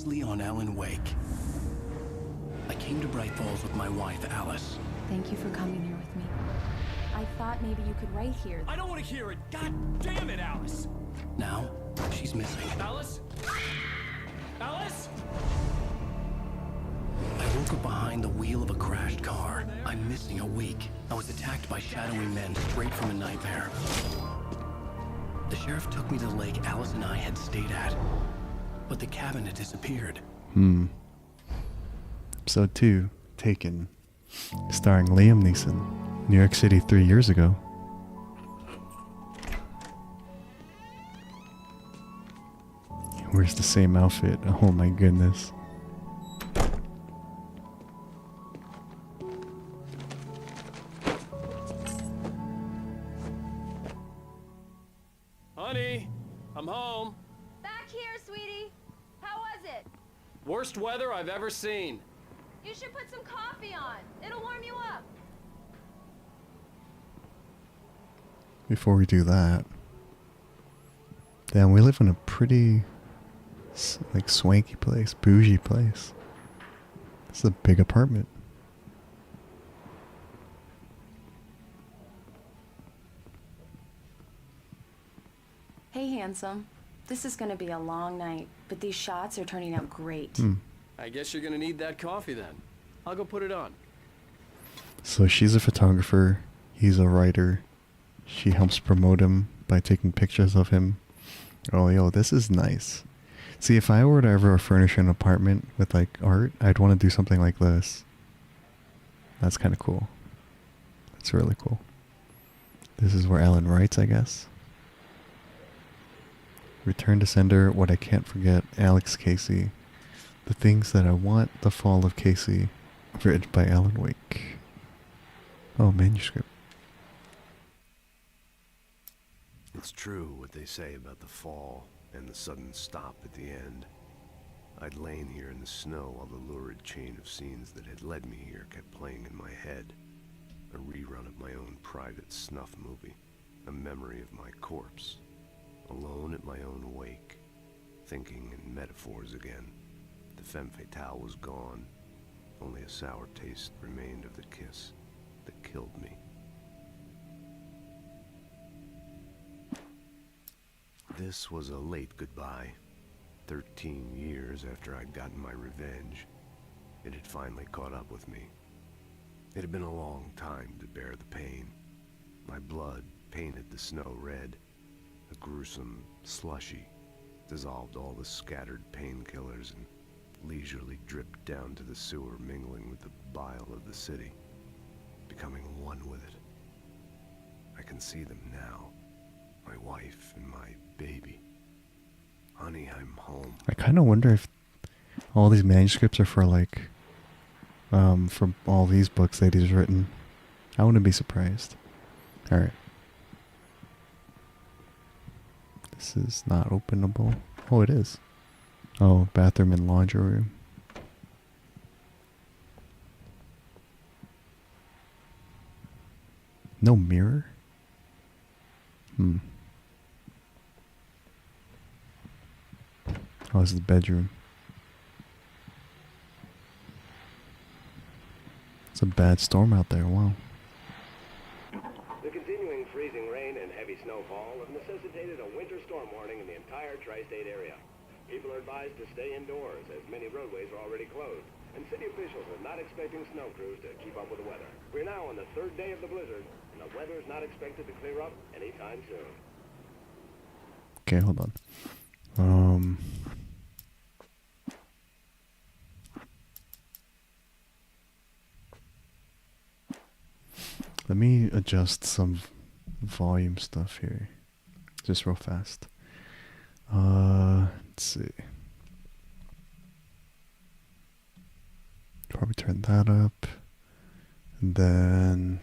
previously on Alan Wake. I came to Bright Falls with my wife, Alice. Thank you for coming here with me. I thought maybe you could write here. I don't want to hear it! God damn it, Alice! Now, she's missing. Alice? Alice? I woke up behind the wheel of a crashed car. I'm missing a week. I was attacked by shadowy men straight from a nightmare. The sheriff took me to the lake Alice and I had stayed at, but the cabin had disappeared. Episode 2, Taken, starring Liam Neeson, New York City 3 years ago. He wears the same outfit. Oh my goodness. Honey, I'm home. Back here, sweetie. How was it? Worst weather I've ever seen. You should put some coffee on. It'll warm you up. Before we do that, damn, we live in a pretty like swanky place, bougie place. It's a big apartment. Hey, handsome. This is gonna be a long night, but these shots are turning out great. I guess you're gonna need that coffee then. I'll go put it on. So she's a photographer, he's a writer. She helps promote him by taking pictures of him. Oh, yo, this is nice. See, if I were to ever furnish an apartment with like art, I'd want to do something like this. That's kind of cool. That's really cool. This is where Alan writes, I guess. Return to sender, what I can't forget, Alex Casey. The things that I want, the fall of Casey. Written by Alan Wake. Oh, manuscript. It's true what they say about the fall and the sudden stop at the end. I'd lain here in the snow while the lurid chain of scenes that had led me here kept playing in my head. A rerun of my own private snuff movie. A memory of my corpse. Alone at my own wake. Thinking in metaphors again. The femme fatale was gone. Only a sour taste remained of the kiss that killed me. This was a late goodbye. 13 years after I'd gotten my revenge, it had finally caught up with me. It had been a long time to bear the pain. My blood painted the snow red. A gruesome slushy dissolved all the scattered painkillers and leisurely dripped down to the sewer, mingling with the bile of the city, becoming one with it. I can see them now. My wife and my baby. Honey, I'm home. I kind of wonder if all these manuscripts are for like, from all these books that he's written. I wouldn't be surprised. Alright. This is not openable. Oh, it is. Oh, bathroom and laundry room. No mirror? Oh, this is the bedroom. It's a bad storm out there, wow. The continuing freezing rain and heavy snowfall have necessitated a winter storm warning in the entire tri-state area. People are advised to stay indoors as many roadways are already closed, and city officials are not expecting snow crews to keep up with the weather. We're now on the third day of the blizzard, and the weather is not expected to clear up anytime soon. Okay, hold on. Let me adjust some volume stuff here. Just real fast. Let's see. Probably turn that up. And then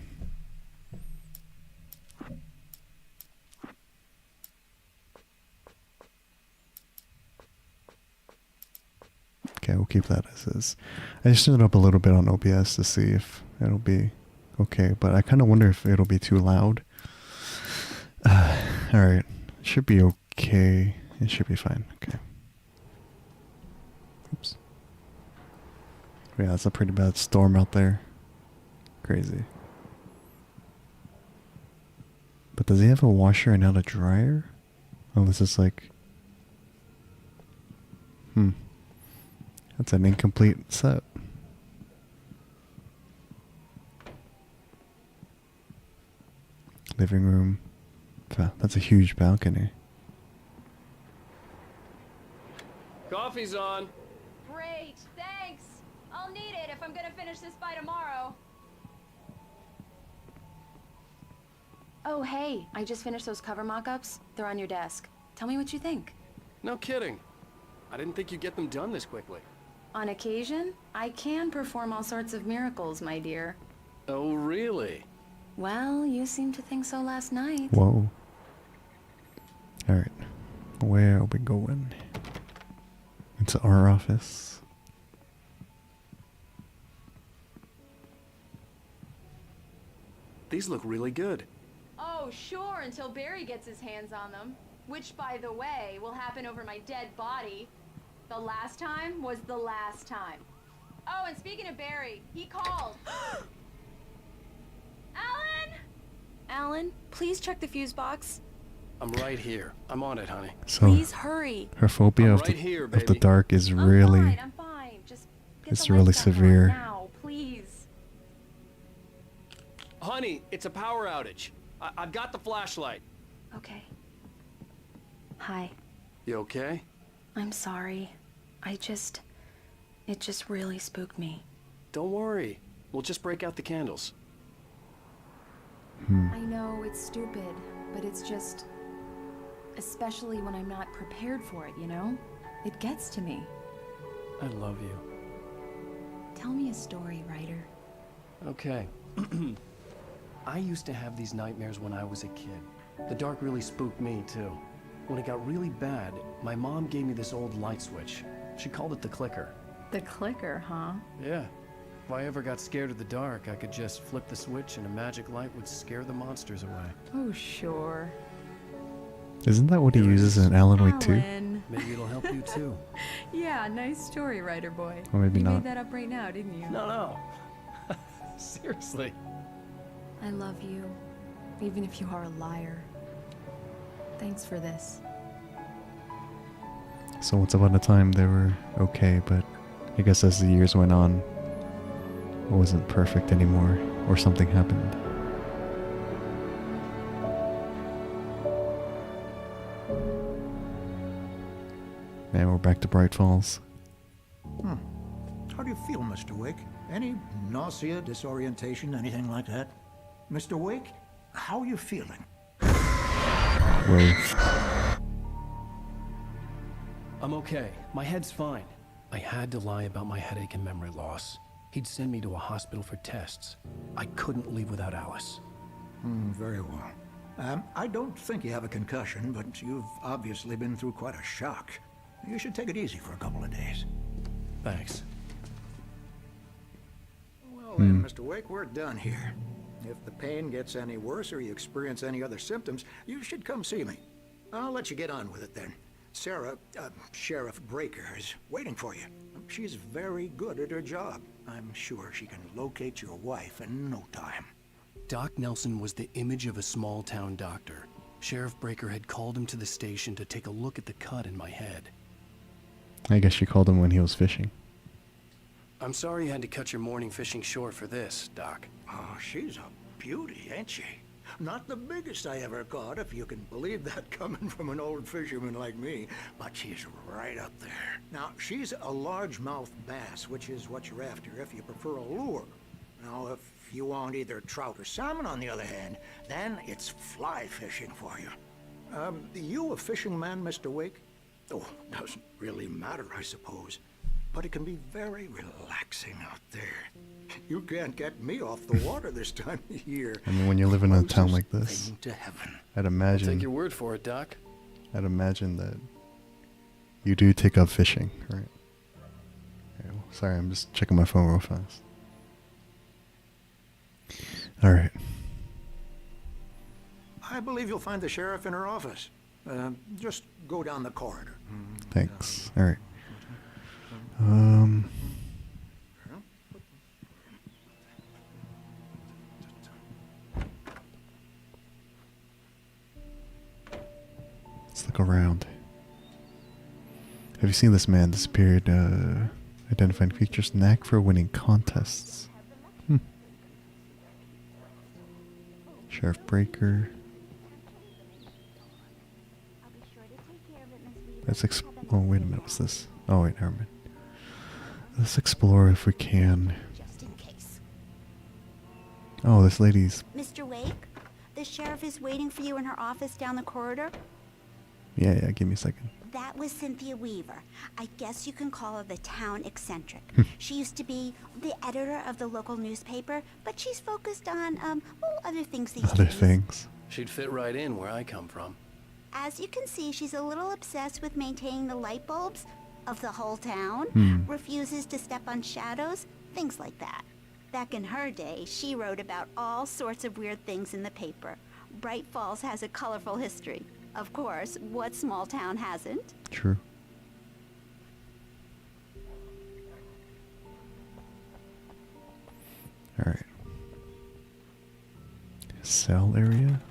okay, we'll keep that as is. I just turned it up a little bit on OBS to see if it'll be okay, but I kind of wonder if it'll be too loud. Alright, it should be okay. It should be fine. Okay. Yeah, it's a pretty bad storm out there. Crazy. But does he have a washer and not a dryer? Oh, this is like... That's an incomplete set. Living room. That's a huge balcony. Coffee's on. Great, thanks. I'll need it if I'm gonna finish this by tomorrow. Oh, hey, I just finished those cover mock-ups. They're on your desk. Tell me what you think. No kidding. I didn't think you'd get them done this quickly. On occasion, I can perform all sorts of miracles, my dear. Oh, really? Well, you seemed to think so last night. Whoa. Alright. Where are we going? Into our office. These look really good. Oh, sure, until Barry gets his hands on them. Which, by the way, will happen over my dead body. The last time was the last time. Oh, and speaking of Barry, he called. Alan? Alan, please check the fuse box. I'm right here. I'm on it, honey. So Please hurry. her phobia I'm of right the here, of the baby. dark is really I'm fine. Just Get it's the really lights back on severe. now, please. Honey, it's a power outage. I've got the flashlight. Okay. Hi. You okay? I'm sorry. It just really spooked me. Don't worry. We'll just break out the candles. I know it's stupid, but it's just... Especially when I'm not prepared for it, you know? It gets to me. I love you. Tell me a story, writer. Okay. I used to have these nightmares when I was a kid. The dark really spooked me, too. When it got really bad, my mom gave me this old light switch. She called it the clicker. The clicker, huh? Yeah. If I ever got scared of the dark, I could just flip the switch and a magic light would scare the monsters away. Oh, sure. Isn't that what he uses in Alan Wake 2? Alan. Maybe it'll help you, too. Yeah, nice story, writer boy. Or maybe you not. made that up right now, didn't you? No. Seriously. I love you, even if you are a liar. Thanks for this. So once upon a time they were okay, but I guess as the years went on, it wasn't perfect anymore, or something happened. Man, we're back to Bright Falls. How do you feel, Mr. Wake? Any nausea, disorientation, anything like that? Mr. Wake, how are you feeling? Whoa. I'm okay. My head's fine. I had to lie about my headache and memory loss. He'd send me to a hospital for tests. I couldn't leave without Alice. Very well. I don't think you have a concussion, but you've obviously been through quite a shock. You should take it easy for a couple of days. Thanks. Well then, Mr. Wake, we're done here. If the pain gets any worse or you experience any other symptoms, you should come see me. I'll let you get on with it then. Sarah, Sheriff Breaker, is waiting for you. She's very good at her job. I'm sure she can locate your wife in no time. Doc Nelson was the image of a small-town doctor. Sheriff Breaker had called him to the station to take a look at the cut in my head. I guess she called him when he was fishing. I'm sorry you had to cut your morning fishing short for this, Doc. Oh, she's a beauty, ain't she? Not the biggest I ever caught, if you can believe that coming from an old fisherman like me, but she's right up there. Now, she's a largemouth bass, which is what you're after if you prefer a lure. Now, if you want either trout or salmon, on the other hand, then it's fly fishing for you. You a fishing man, Mr. Wake? Oh, doesn't really matter, I suppose. But it can be very relaxing out there. You can't get me off the water this time of year. I mean, when you live in a town like this, Thing to heaven. I'd Take imagine your word for it, Doc. that you do take up fishing, right? Okay, well, sorry, I'm just checking my phone real fast. All right. I believe you'll find the sheriff in her office. Just go down the corridor. Thanks. All right. look around. Have you seen this man disappeared? Identifying features, knack for winning contests. Sheriff Breaker. Let's oh, wait a minute. What's this? Oh, wait, never mind. Let's explore if we can. Just in case. Oh, this lady's. Mr. Wake, the sheriff is waiting for you in her office down the corridor. Yeah, give me a second. That was Cynthia Weaver. I guess you can call her the town eccentric. She used to be the editor of the local newspaper, but she's focused on, other things these Other days. things. She'd fit right in where I come from. As you can see, she's a little obsessed with maintaining the light bulbs of the whole town, refuses to step on shadows, things like that. Back in her day, she wrote about all sorts of weird things in the paper. Bright Falls has a colorful history. Of course, what small town hasn't? True. Alright. Cell area.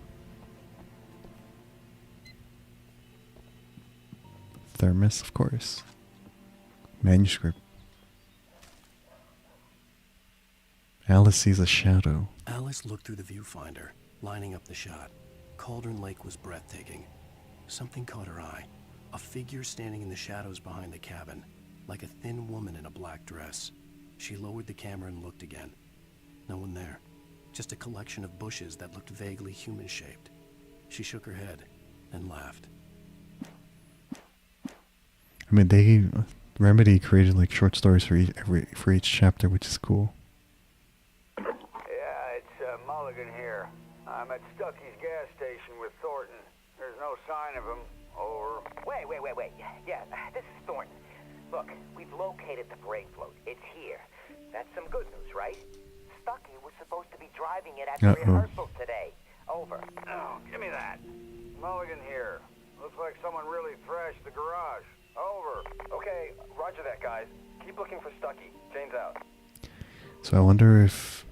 Thermos, of course. Manuscript. Alice sees a shadow. Alice looked through the viewfinder, lining up the shot. Cauldron Lake was breathtaking. Something caught her eye. A figure standing in the shadows behind the cabin, like a thin woman in a black dress. She lowered the camera and looked again. No one there. Just a collection of bushes that looked vaguely human-shaped. She shook her head and laughed. I mean, Remedy created like short stories for each chapter, which is cool. Yeah, it's Mulligan here. I'm at Stucky's gas station with Thornton. There's no sign of him. Over. Wait. Yeah, this is Thornton. Look, we've located the parade float. It's here. That's some good news, right? Stucky was supposed to be driving it at the rehearsal today. Over. Oh, give me that. Mulligan here. Looks like someone really thrashed the garage. Over. Okay, roger that, guys. Keep looking for Stucky. Jane's out. So I wonder if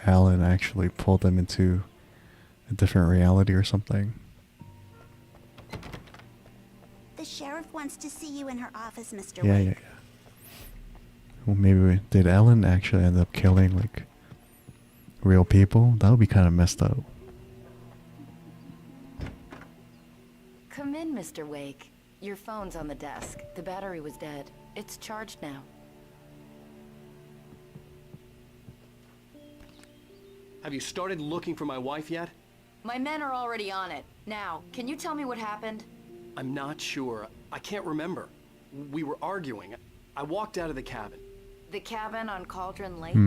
Alan actually pulled them into a different reality or something. The sheriff wants to see you in her office, Mr. Yeah. Wake. Well, maybe did Alan actually end up killing like real people? That would be kind of messed up. Come in, Mr. Wake. Your phone's on the desk. The battery was dead. It's charged now. Have you started looking for my wife yet? My men are already on it. Now, can you tell me what happened? I'm not sure. I can't remember. We were arguing. I walked out of the cabin. The cabin on Cauldron Lake?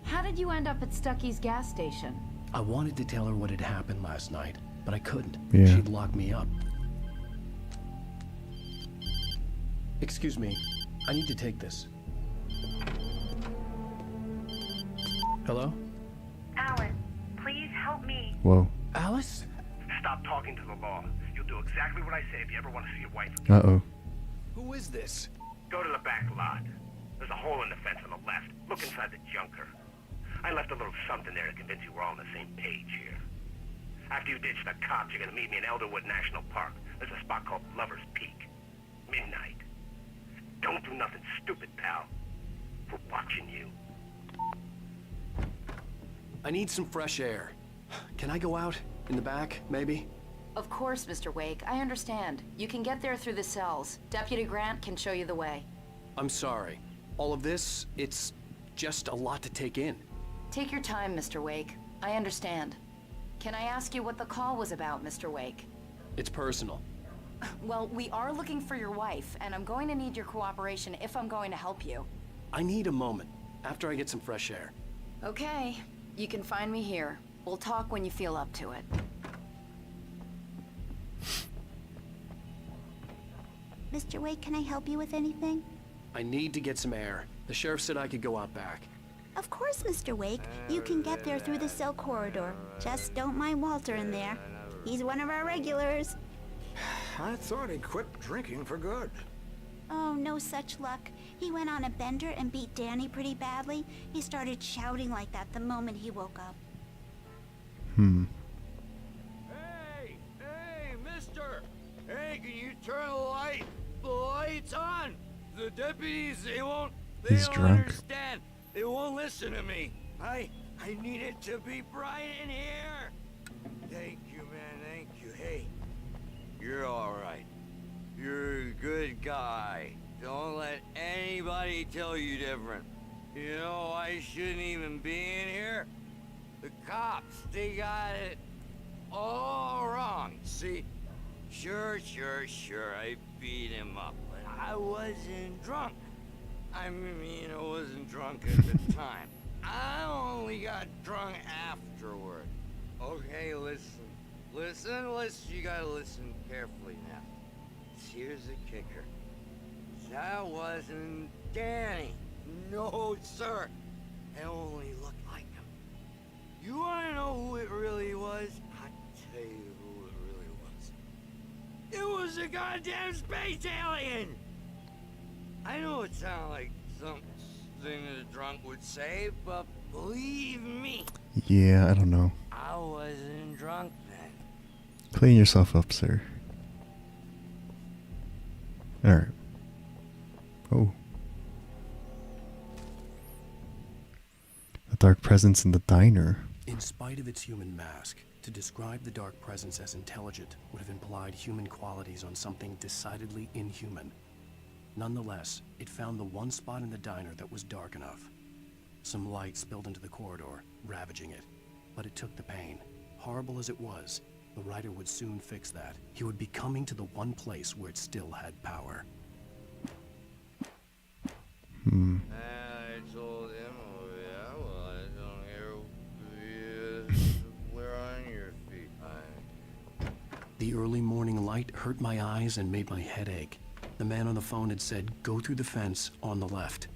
How did you end up at Stucky's gas station? I wanted to tell her what had happened last night, but I couldn't. Yeah. She'd locked me up. Excuse me. I need to take this. Hello? Alan, please help me. Whoa. Alice? Stop talking to the law. You'll do exactly what I say if you ever want to see your wife again. Uh-oh. Who is this? Go to the back lot. There's a hole in the fence on the left. Look inside the junker. I left a little something there to convince you we're all on the same page here. After you ditch the cops, you're gonna meet me in Elderwood National Park. There's a spot called Lover's Peak. Midnight. Don't do nothing stupid, pal. We're watching you. I need some fresh air. Can I go out? In the back, maybe? Of course, Mr. Wake. I understand. You can get there through the cells. Deputy Grant can show you the way. I'm sorry. All of this, it's just a lot to take in. Take your time, Mr. Wake. I understand. Can I ask you what the call was about, Mr. Wake? It's personal. Well, we are looking for your wife, and I'm going to need your cooperation if I'm going to help you. I need a moment, after I get some fresh air. Okay. You can find me here. We'll talk when you feel up to it. Mr. Wake, can I help you with anything? I need to get some air. The sheriff said I could go out back. Of course, Mr. Wake. You can get there through the cell corridor. Just don't mind Walter in there. He's one of our regulars. I thought he quit drinking for good. Oh, no such luck. He went on a bender and beat Danny pretty badly. He started shouting like that the moment he woke up. Hey, turn the lights on. The deputies, they don't drunk. understand. They won't listen to me. I need it to be bright in here. Thank you, man, thank you. Hey, you're all right. You're a good guy. Don't let anybody tell you different. You know, I shouldn't even be in here. The cops, they got it all wrong. See, sure, I beat him up, but I wasn't drunk. I mean, I wasn't drunk at the time. I only got drunk afterward. Okay, listen, you gotta listen carefully now. Here's the kicker. That wasn't Danny. No, sir. It only looked like him. You wanna know who it really was? I'll tell you who it really was. It was a goddamn space alien! I know it sounds like something a drunk would say, but believe me. Yeah, I don't know. I wasn't drunk then. Clean yourself up, sir. Alright. Oh. A dark presence in the diner. In spite of its human mask, to describe the dark presence as intelligent would have implied human qualities on something decidedly inhuman. Nonetheless, it found the one spot in the diner that was dark enough. Some light spilled into the corridor, ravaging it. But it took the pain. Horrible as it was, the writer would soon fix that. He would be coming to the one place where it still had power. I told him, oh yeah, well, I don't hear we're on your feet. The early morning light hurt my eyes and made my head ache. The man on the phone had said, go through the fence on the left.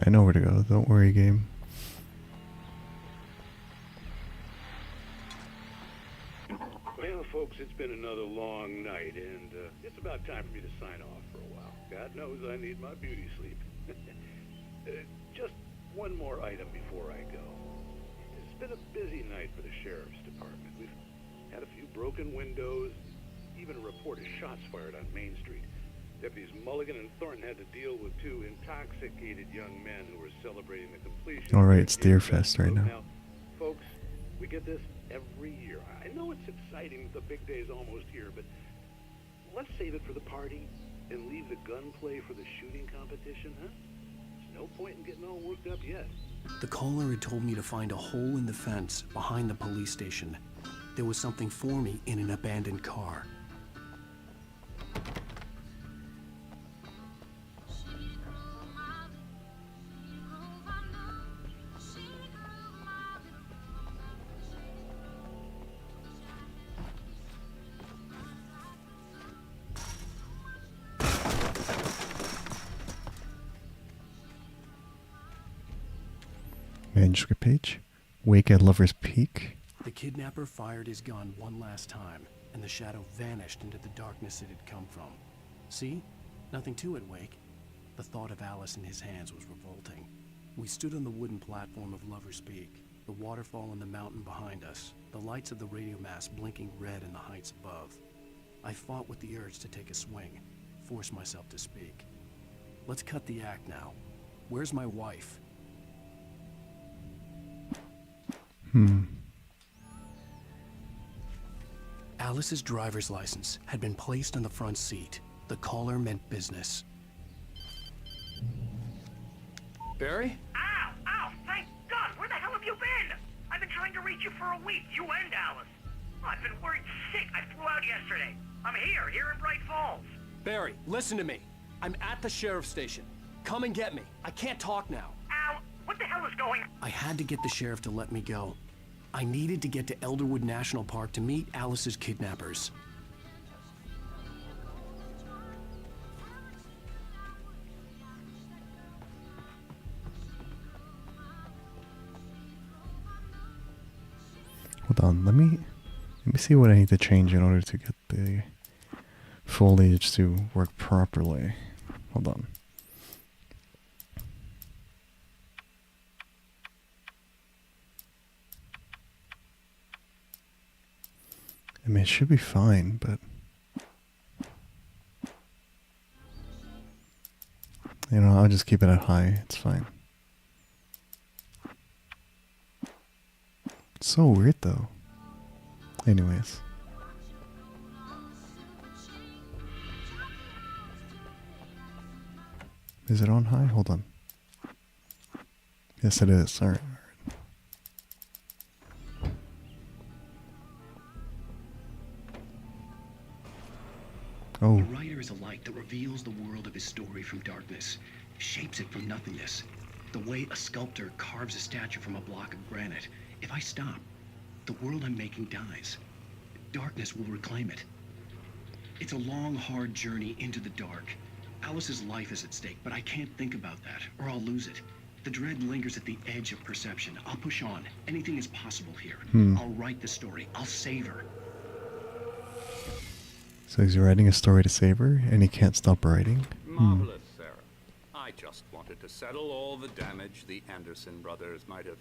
I know where to go. Don't worry, game. Well, folks, it's been another long night, and it's about time for me to sign off for a while. God knows I need my beauty sleep. Just one more item before I go. It's been a busy night for the sheriff's department. We've had a few broken windows, even a report of shots fired on Main Street. Deputies Mulligan and Thornton had to deal with two intoxicated young men who were celebrating the completion. Alright, it's Deerfest right now. Folks, we get this every year. I know it's exciting, the big day's almost here, but let's save it for the party and leave the gunplay for the shooting competition, huh? There's no point in getting all worked up yet. The caller had told me to find a hole in the fence behind the police station. There was something for me in an abandoned car. Manuscript page. Wake at Lover's Peak. The kidnapper fired his gun one last time, and the shadow vanished into the darkness it had come from. See? Nothing to it, Wake. The thought of Alice in his hands was revolting. We stood on the wooden platform of Lover's Peak, the waterfall on the mountain behind us, the lights of the radio mast blinking red in the heights above. I fought with the urge to take a swing, force myself to speak. Let's cut the act now. Where's my wife? Alice's driver's license had been placed on the front seat. The caller meant business. Barry? Ow! Ow! Thank God! Where the hell have you been? I've been trying to reach you for a week, you and Alice. I've been worried sick. I flew out yesterday. I'm here in Bright Falls. Barry, listen to me. I'm at the sheriff's station. Come and get me. I can't talk now. Ow! What the hell is going on? I had to get the sheriff to let me go. I needed to get to Elderwood National Park to meet Alice's kidnappers. Hold on, let me see what I need to change in order to get the foliage to work properly. Hold on. I mean, it should be fine, but... You know, I'll just keep it at high. It's fine. It's so weird, though. Anyways. Is it on high? Hold on. Yes, it is. Alright. Oh. A writer is a light that reveals the world of his story from darkness, shapes it from nothingness. The way a sculptor carves a statue from a block of granite. If I stop, the world I'm making dies. Darkness will reclaim it. It's a long, hard journey into the dark. Alice's life is at stake, but I can't think about that, or I'll lose it. The dread lingers at the edge of perception. I'll push on. Anything is possible here. I'll write the story. I'll save her. So he's writing a story to save her, and he can't stop writing? Marvelous, Sarah. I just wanted to settle all the damage the Anderson brothers might have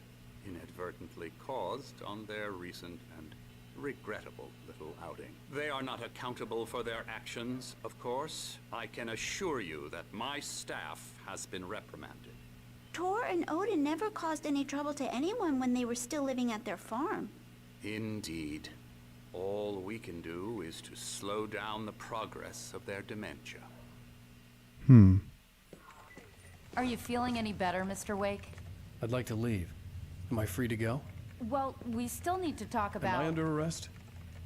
inadvertently caused on their recent and regrettable little outing. They are not accountable for their actions, of course. I can assure you that my staff has been reprimanded. Tor and Odin never caused any trouble to anyone when they were still living at their farm. Indeed. All we can do is to slow down the progress of their dementia. Are you feeling any better, Mr. Wake? I'd like to leave. Am I free to go? Well, we still need to talk about... Am I under arrest?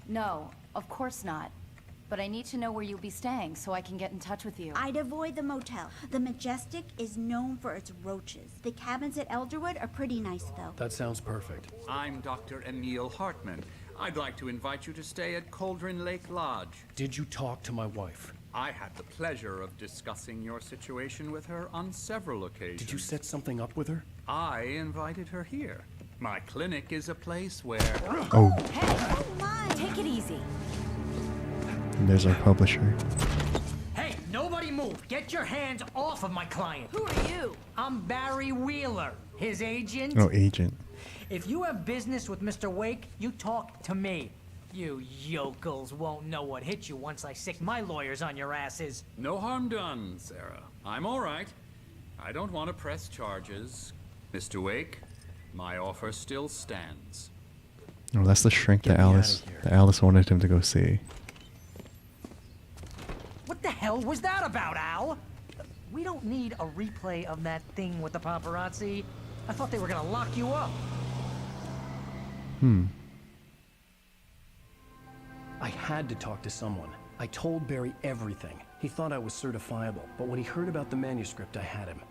No, of course not. But I need to know where you'll be staying so I can get in touch with you. I'd avoid the motel. The Majestic is known for its roaches. The cabins at Elderwood are pretty nice, though. That sounds perfect. I'm Dr. Emil Hartman. I'd like to invite you to stay at Cauldron Lake Lodge. Did you talk to my wife? I had the pleasure of discussing your situation with her on several occasions. Did you set something up with her? I invited her here. My clinic is a place where... Oh. Hey, oh my! Take it easy. And there's our publisher. Hey, nobody move! Get your hands off of my client! Who are you? I'm Barry Wheeler, his agent. Oh, agent. If you have business with Mr. Wake, you talk to me. You yokels won't know what hit you once I sick my lawyers on your asses. No harm done, Sarah. I'm all right. I don't want to press charges. Mr. Wake, my offer still stands. Oh, that's the shrink that Alice wanted him to go see. What the hell was that about, Al? We don't need a replay of that thing with the paparazzi. I thought they were gonna lock you up. I had to talk to someone. I told Barry everything. He thought I was certifiable, but when he heard about the manuscript, I had him.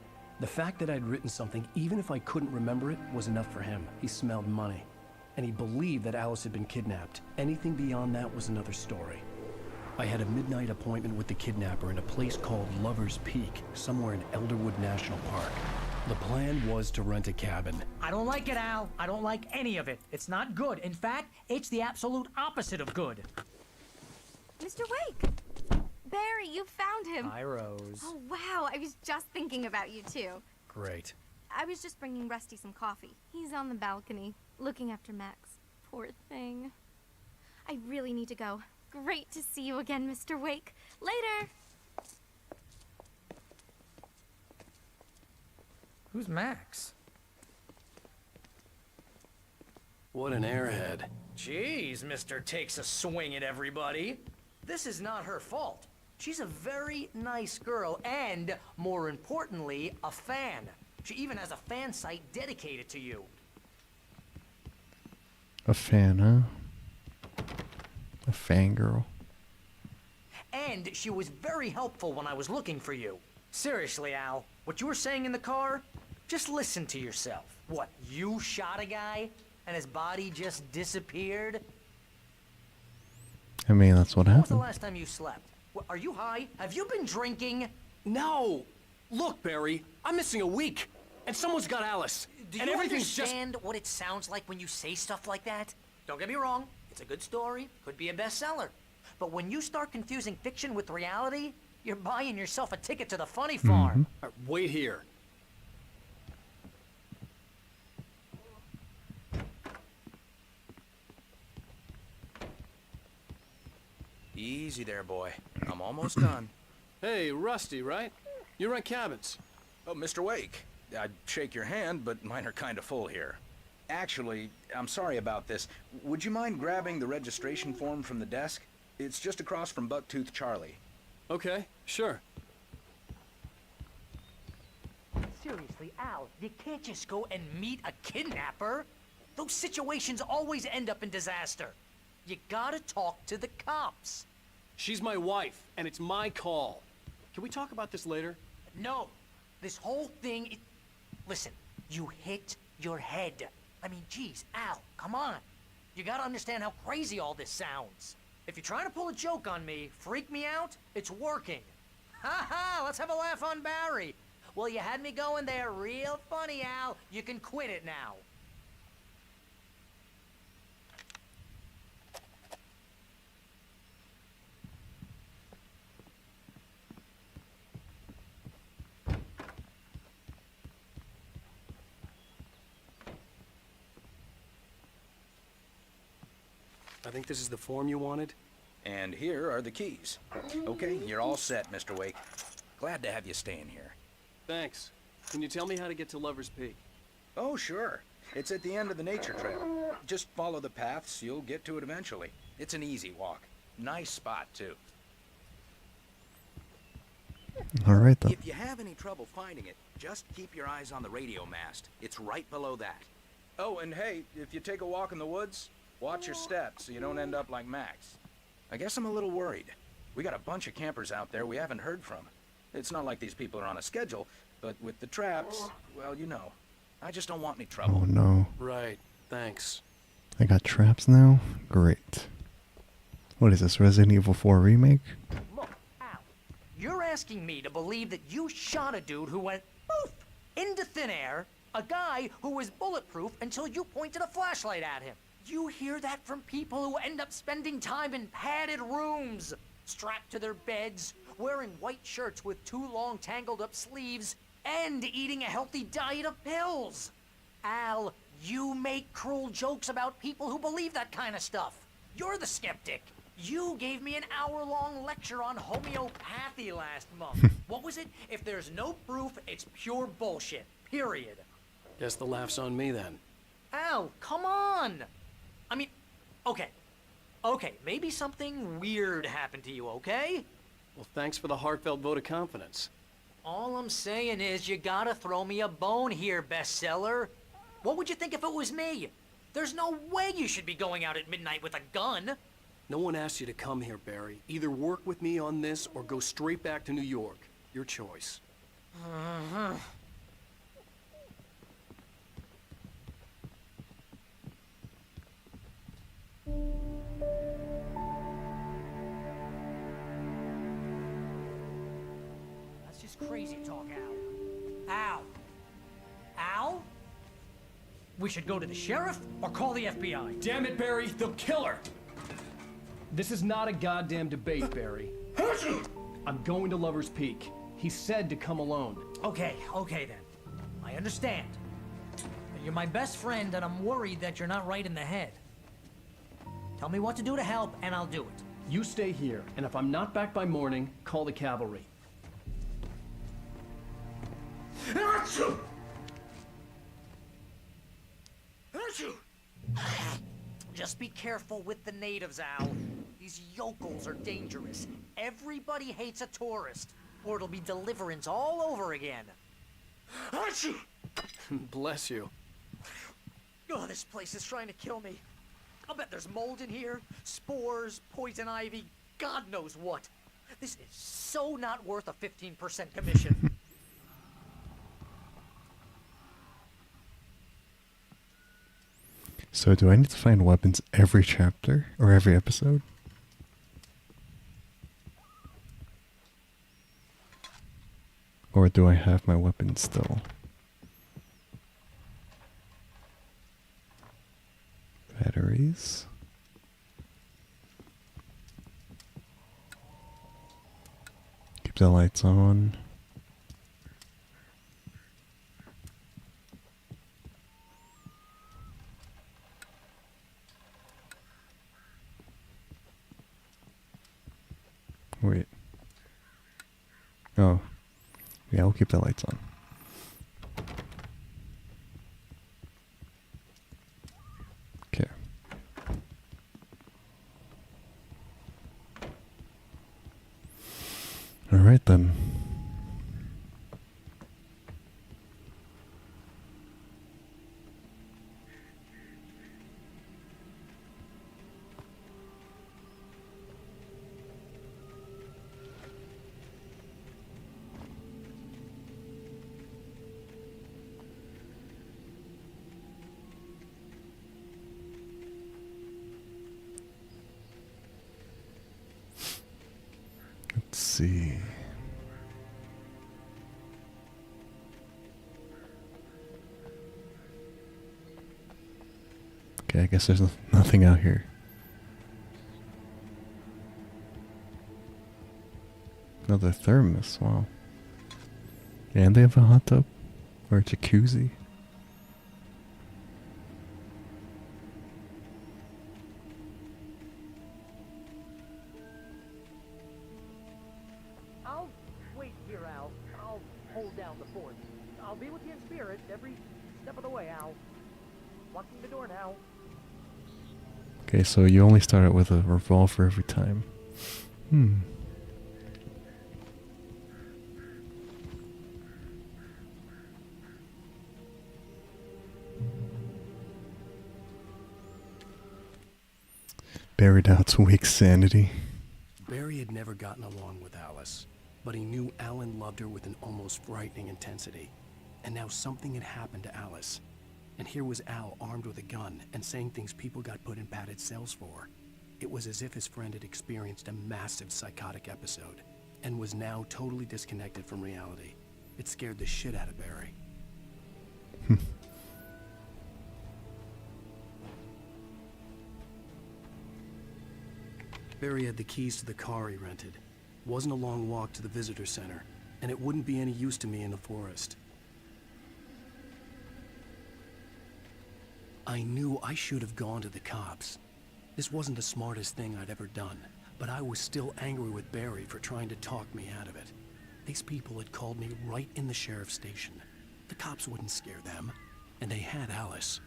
The fact that I'd written something, even if I couldn't remember it, was enough for him. He smelled money. And he believed that Alice had been kidnapped. Anything beyond that was another story. I had a midnight appointment with the kidnapper in a place called Lover's Peak, somewhere in Elderwood National Park. The plan was to rent a cabin. I don't like it, Al. I don't like any of it. It's not good. In fact, it's the absolute opposite of good. Mr. Wake! Barry, you found him. Hi, Rose. Oh, wow. I was just thinking about you, too. Great. I was just bringing Rusty some coffee. He's on the balcony, looking after Max. Poor thing. I really need to go. Great to see you again, Mr. Wake. Later! Who's Max? What an airhead. Jeez, Mr. Takes a swing at everybody. This is not her fault. She's a very nice girl and, more importantly, a fan. She even has a fan site dedicated to you. A fan, huh? A fangirl. And she was very helpful when I was looking for you. Seriously, Al, what you were saying in the car, just listen to yourself. What, you shot a guy and his body just disappeared? I mean, that's what When was the happened. last time you slept? Are you high? Have you been drinking? No! Look, Barry, I'm missing a week. And someone's got Alice. Do and you everything's understand what it sounds like when you say stuff like that? Don't get me wrong, it's a good story, could be a bestseller. But when you start confusing fiction with reality, you're buying yourself a ticket to the funny farm. Wait here. easy there, boy. I'm almost done. Hey, Rusty, right? You rent cabins. Oh, Mr. Wake. I'd shake your hand, but mine are kind of full here. Actually, I'm sorry about this. Would you mind grabbing the registration form from the desk? It's just across from Bucktooth Charlie. Okay, sure. Seriously, Al, you can't just go and meet a kidnapper. Those situations always end up in disaster. You gotta talk to the cops. She's my wife, and it's my call. Can we talk about this later? No. This whole thing... Listen, you hit your head. I mean, geez, Al, come on. You gotta understand how crazy all this sounds. If you're trying to pull a joke on me, freak me out, it's working. Ha ha, let's have a laugh on Barry. Well, you had me going there real funny, Al. You can quit it now. I think this is the form you wanted. And here are the keys. Okay, you're all set, Mr. Wake. Glad to have you staying here. Thanks. Can you tell me how to get to Lover's Peak? Oh, sure. It's at the end of the nature trail. Just follow the paths, you'll get to it eventually. It's an easy walk. Nice spot, too. All right, then. If you have any trouble finding it, just keep your eyes on the radio mast. It's right below that. Oh, and hey, if you take a walk in the woods, watch your steps so you don't end up like Max. I guess I'm a little worried. We got a bunch of campers out there we haven't heard from. It's not like these people are on a schedule, but with the traps, well, you know. I just don't want any trouble. Oh no. Right, thanks. I got traps now? Great. What is this, Resident Evil 4 remake? Look, Al, you're asking me to believe that you shot a dude who went poof into thin air, a guy who was bulletproof until you pointed a flashlight at him. You hear that from people who end up spending time in padded rooms, strapped to their beds, wearing white shirts with too long tangled up sleeves, and eating a healthy diet of pills. Al, you make cruel jokes about people who believe that kind of stuff. You're the skeptic. You gave me an hour-long lecture on homeopathy last month. What was it? If there's no proof, it's pure bullshit. Period. Guess the laugh's on me then. Al, come on! I mean, okay, maybe something weird happened to you, okay? Well, thanks for the heartfelt vote of confidence. All I'm saying is you gotta throw me a bone here, bestseller. What would you think if it was me? There's no way you should be going out at midnight with a gun. No one asked you to come here, Barry. Either work with me on this or go straight back to New York. Your choice. Uh-huh. That's just crazy talk, Al. Al? Al? We should go to the sheriff or call the FBI. Damn it, Barry, they'll kill her! This is not a goddamn debate, Barry. I'm going to Lover's Peak. He said to come alone. Okay then. I understand. You're my best friend, and I'm worried that you're not right in the head. Tell me what to do to help, and I'll do it. You stay here, and if I'm not back by morning, call the cavalry. Achoo! Just be careful with the natives, Al. These yokels are dangerous. Everybody hates a tourist, or it'll be deliverance all over again. Achoo! Bless you. Oh, this place is trying to kill me. I'll bet there's mold in here, spores, poison ivy, God knows what. This is so not worth a 15% commission. So do I need to find weapons every chapter or every episode? Or do I have my weapons still? Batteries. Keep the lights on. keep the lights on. Okay. All right then. Let's see. Okay, I guess there's nothing out here. Another thermos, wow. And they have a hot tub? Or a jacuzzi? I'll wait here, Al. I'll hold down the fort. I'll be with you in spirit every step of the way, Al. Locking the door now. Okay, so you only start out with a revolver every time. Barry doubts Wake's sanity. Barry had never gotten along with Alice, but he knew Alan loved her with an almost frightening intensity. And now something had happened to Alice. And here was Al armed with a gun and saying things people got put in padded cells for. It was as if his friend had experienced a massive psychotic episode and was now totally disconnected from reality. It scared the shit out of Barry. Barry had the keys to the car he rented. Wasn't a long walk to the visitor center, and it wouldn't be any use to me in the forest. I knew I should have gone to the cops. This wasn't the smartest thing I'd ever done, but I was still angry with Barry for trying to talk me out of it. These people had called me right in the sheriff's station. The cops wouldn't scare them, and they had Alice.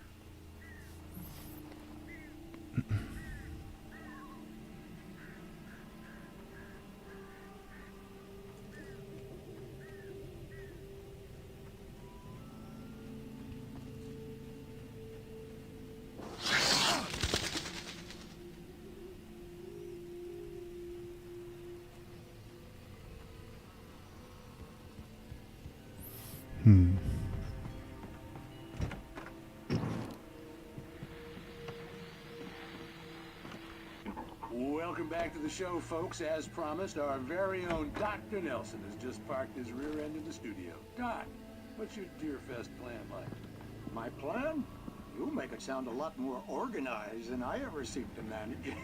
Welcome back to the show, folks. As promised, our very own Dr. Nelson has just parked his rear end in the studio. Doc, what's your Deerfest plan like? My plan? You make it sound a lot more organized than I ever seem to manage.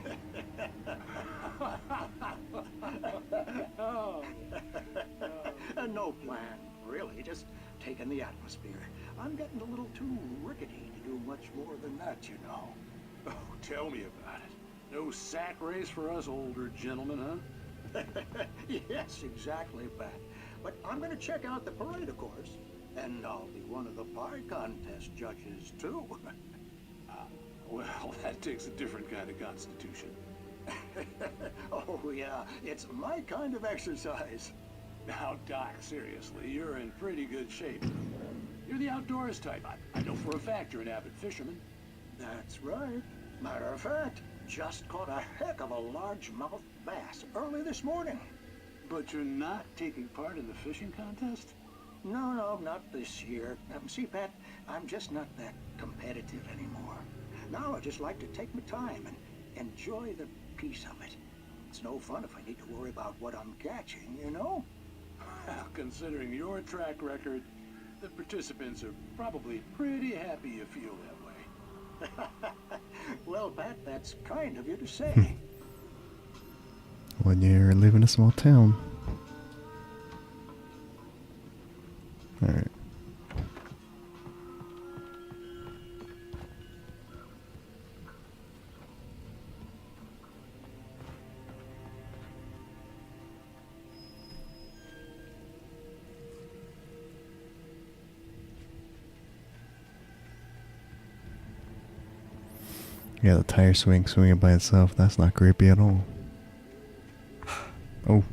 No plan, really. Just taking the atmosphere. I'm getting a little too rickety to do much more than that, you know. Oh, tell me about it. No sack race for us older gentlemen, huh? Yes, exactly, Pat. But I'm going to check out the parade, of course. And I'll be one of the pie contest judges, too. Well, that takes a different kind of constitution. Oh, yeah. It's my kind of exercise. Now, Doc, seriously, you're in pretty good shape. You're the outdoors type. I know for a fact you're an avid fisherman. That's right. Matter of fact, just caught a heck of a largemouth bass early this morning. But you're not taking part in the fishing contest? No, not this year. See, Pat, I'm just not that competitive anymore. Now I just like to take my time and enjoy the peace of it. It's no fun if I need to worry about what I'm catching, you know? Well, considering your track record, the participants are probably pretty happy you feel that way. Well, Pat, that's kind of you to say. When you live in a small town. Alright. Yeah, the tire swinging by itself. That's not creepy at all. Oh.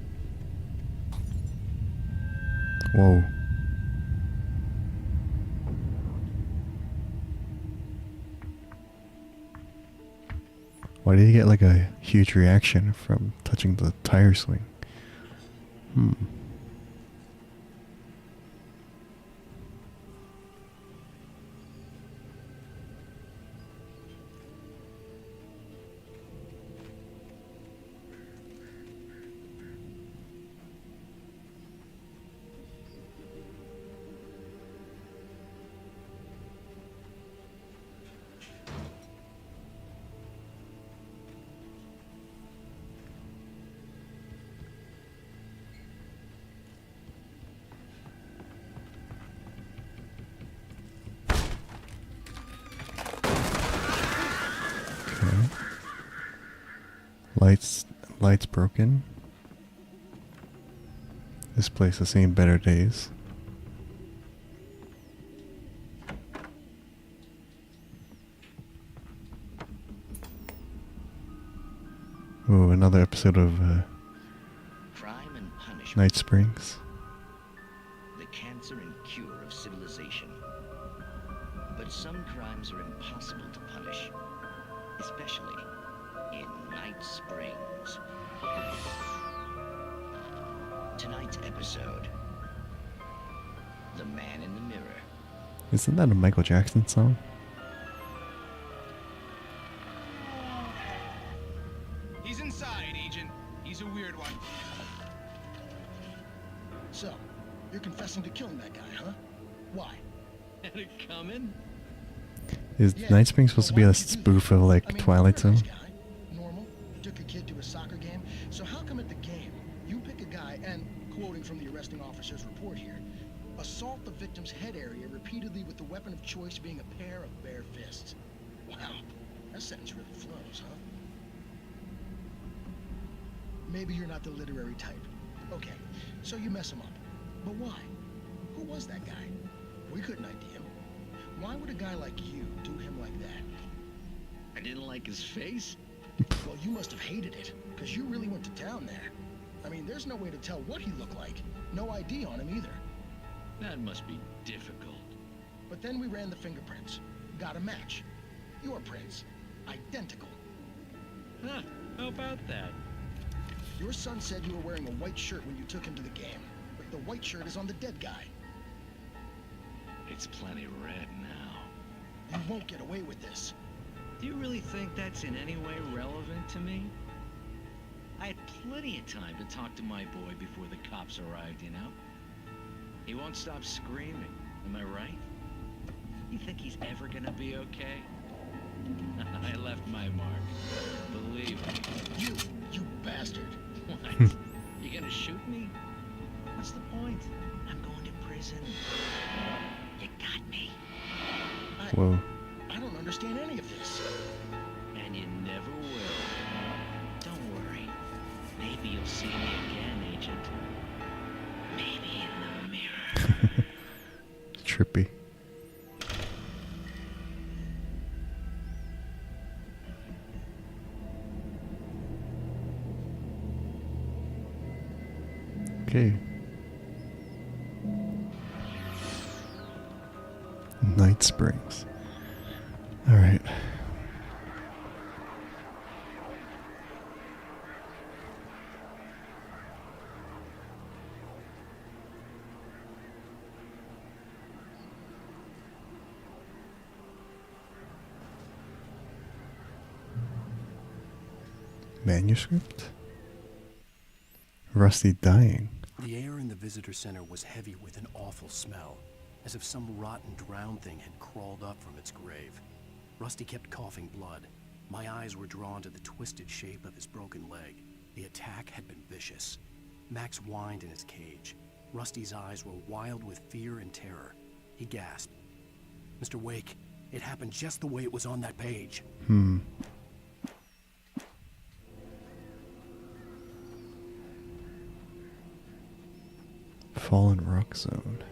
Whoa. Why did he get like a huge reaction from touching the tire swing? Lights broken. This place has seen better days. Oh, another episode of Crime and punishment. Night Springs. The cancer and cure of civilization. But some crimes are impossible to punish, especially in Night Springs. Tonight's episode, The Man in the Mirror. Isn't that a Michael Jackson song? He's inside, Agent. He's a weird one. So, you're confessing to killing that guy, huh? Why? Had it coming? Is Night Springs supposed to be a spoof of like Twilight Zone? Normal. Took a kid to a soccer game. So how come at the game, you pick a guy and, quoting from the arresting officer's report here, assault the victim's head area repeatedly with the weapon of choice being a pair of bare fists? Wow. That sentence really flows, huh? Maybe you're not the literary type. Okay, so you mess him up. But why? Who was that guy? We couldn't ID him. Why would a guy like you do him like that? I didn't like his face? Well, you must have hated it, because you really went to town there. I mean, there's no way to tell what he looked like. No ID on him either. That must be difficult. But then we ran the fingerprints. Got a match. Your prints. Identical. Huh, how about that? Your son said you were wearing a white shirt when you took him to the game. But the white shirt is on the dead guy. It's plenty red now. You won't get away with this. Do you really think that's in any way relevant to me? I had plenty of time to talk to my boy before the cops arrived, you know? He won't stop screaming, am I right? You think he's ever gonna be okay? I left my mark. Believe me. You bastard. What? You gonna shoot me? What's the point? I'm going to prison. You got me. Whoa. I don't understand any of this. And you never will. Don't worry. Maybe you'll see me again, Agent. Maybe in the mirror. Trippy. Okay. Night Springs. All right. Manuscript? Rusty dying. The air in the visitor center was heavy with an awful smell, as if some rotten drowned thing had crawled up from its grave. Rusty kept coughing blood. My eyes were drawn to the twisted shape of his broken leg. The attack had been vicious. Max whined in his cage. Rusty's eyes were wild with fear and terror. He gasped. Mr. Wake, it happened just the way it was on that page. Fallen Rock Zone.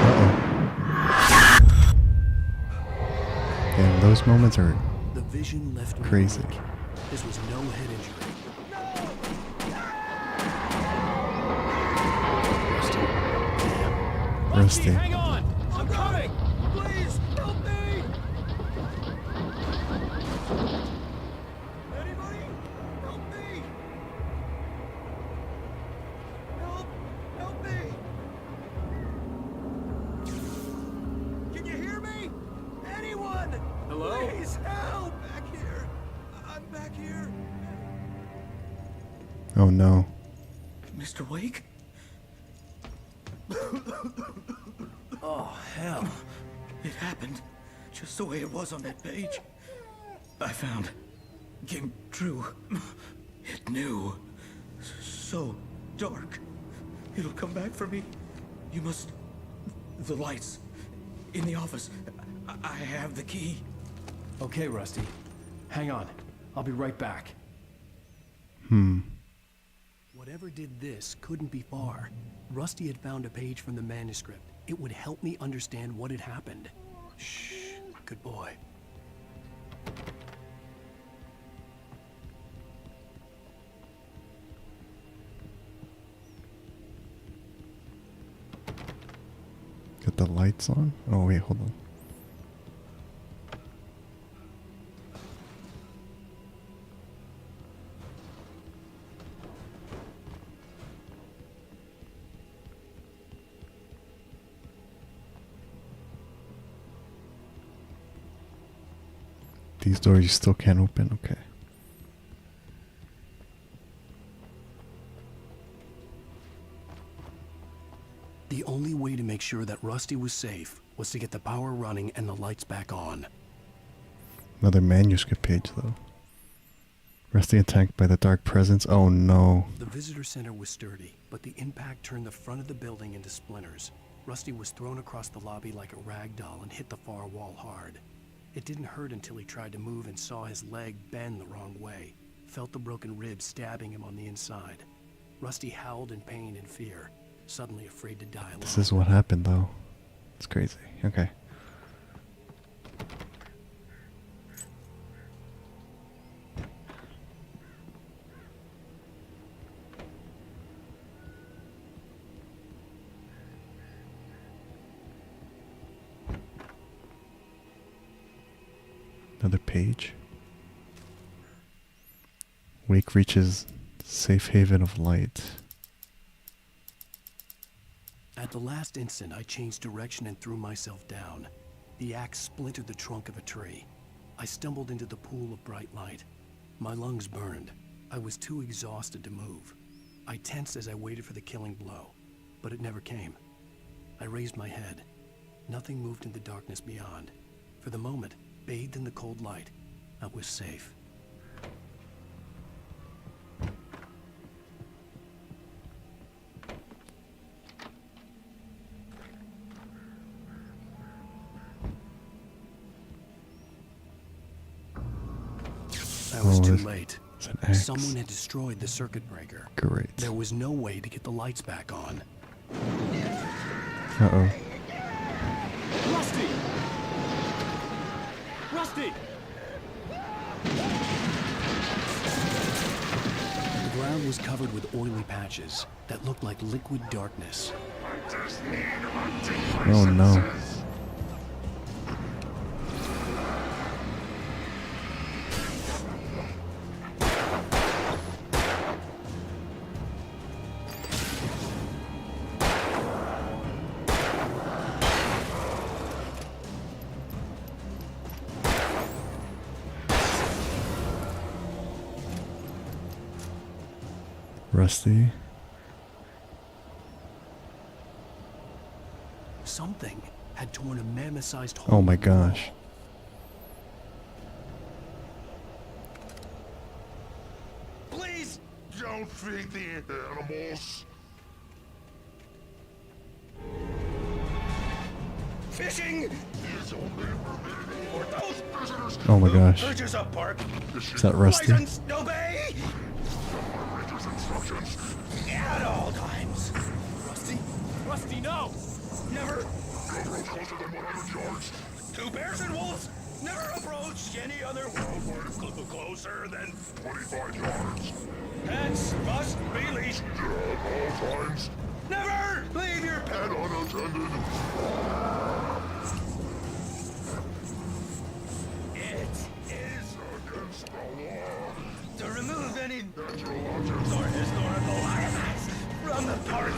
Uh-oh. those moments are The vision left me crazy. weak. This was no head injury. Rusty. Hang on! I'm coming! Please, help me! Anybody? Help me! Help me! Can you hear me? Anyone? Hello? Please help! Back here. I'm back here. Oh no. Mr. Wake? Oh, hell. It happened just the way it was on that page. I found. Came true. It knew. So dark. It'll come back for me. You must. The lights. In the office. I have the key. Okay, Rusty. Hang on. I'll be right back. Whatever did this couldn't be far. Rusty had found a page from the manuscript. It would help me understand what had happened. Shh. Good boy. Got the lights on? Oh wait, hold on. These doors you still can't open, okay. The only way to make sure that Rusty was safe was to get the power running and the lights back on. Another manuscript page though. Rusty attacked by the dark presence. Oh no. The visitor center was sturdy, but the impact turned the front of the building into splinters. Rusty was thrown across the lobby like a rag doll and hit the far wall hard. It didn't hurt until he tried to move and saw his leg bend the wrong way. Felt the broken ribs stabbing him on the inside. Rusty howled in pain and fear, suddenly afraid to die alone. This is what happened though. It's crazy. Okay. Another page. Wake reaches safe haven of light. At the last instant, I changed direction and threw myself down. The axe splintered the trunk of a tree. I stumbled into the pool of bright light. My lungs burned. I was too exhausted to move. I tensed as I waited for the killing blow, but it never came. I raised my head. Nothing moved in the darkness beyond. For the moment, bathed in the cold light, I was safe. I was too late. It's an axe. Someone had destroyed the circuit breaker. Great. There was no way to get the lights back on. Uh-oh. Rusty! Rusty! The ground was covered with oily patches that looked like liquid darkness. Oh no. Rusty. Something had torn a mammoth-sized hole. Oh my gosh. Please don't feed the animals. Fishing is only permitted for those visitors. Oh my who gosh. purchase a park. Is that Rusty? License, obey. Instructions at all times. Rusty, Rusty, no, never. Closer than 100 yards. Two bears and wolves. Never approached any other world closer than 25 yards. Pets must be leashed. At all times. Never leave your pet unattended. It is against the law to remove any natural objects or historical artifacts from the park.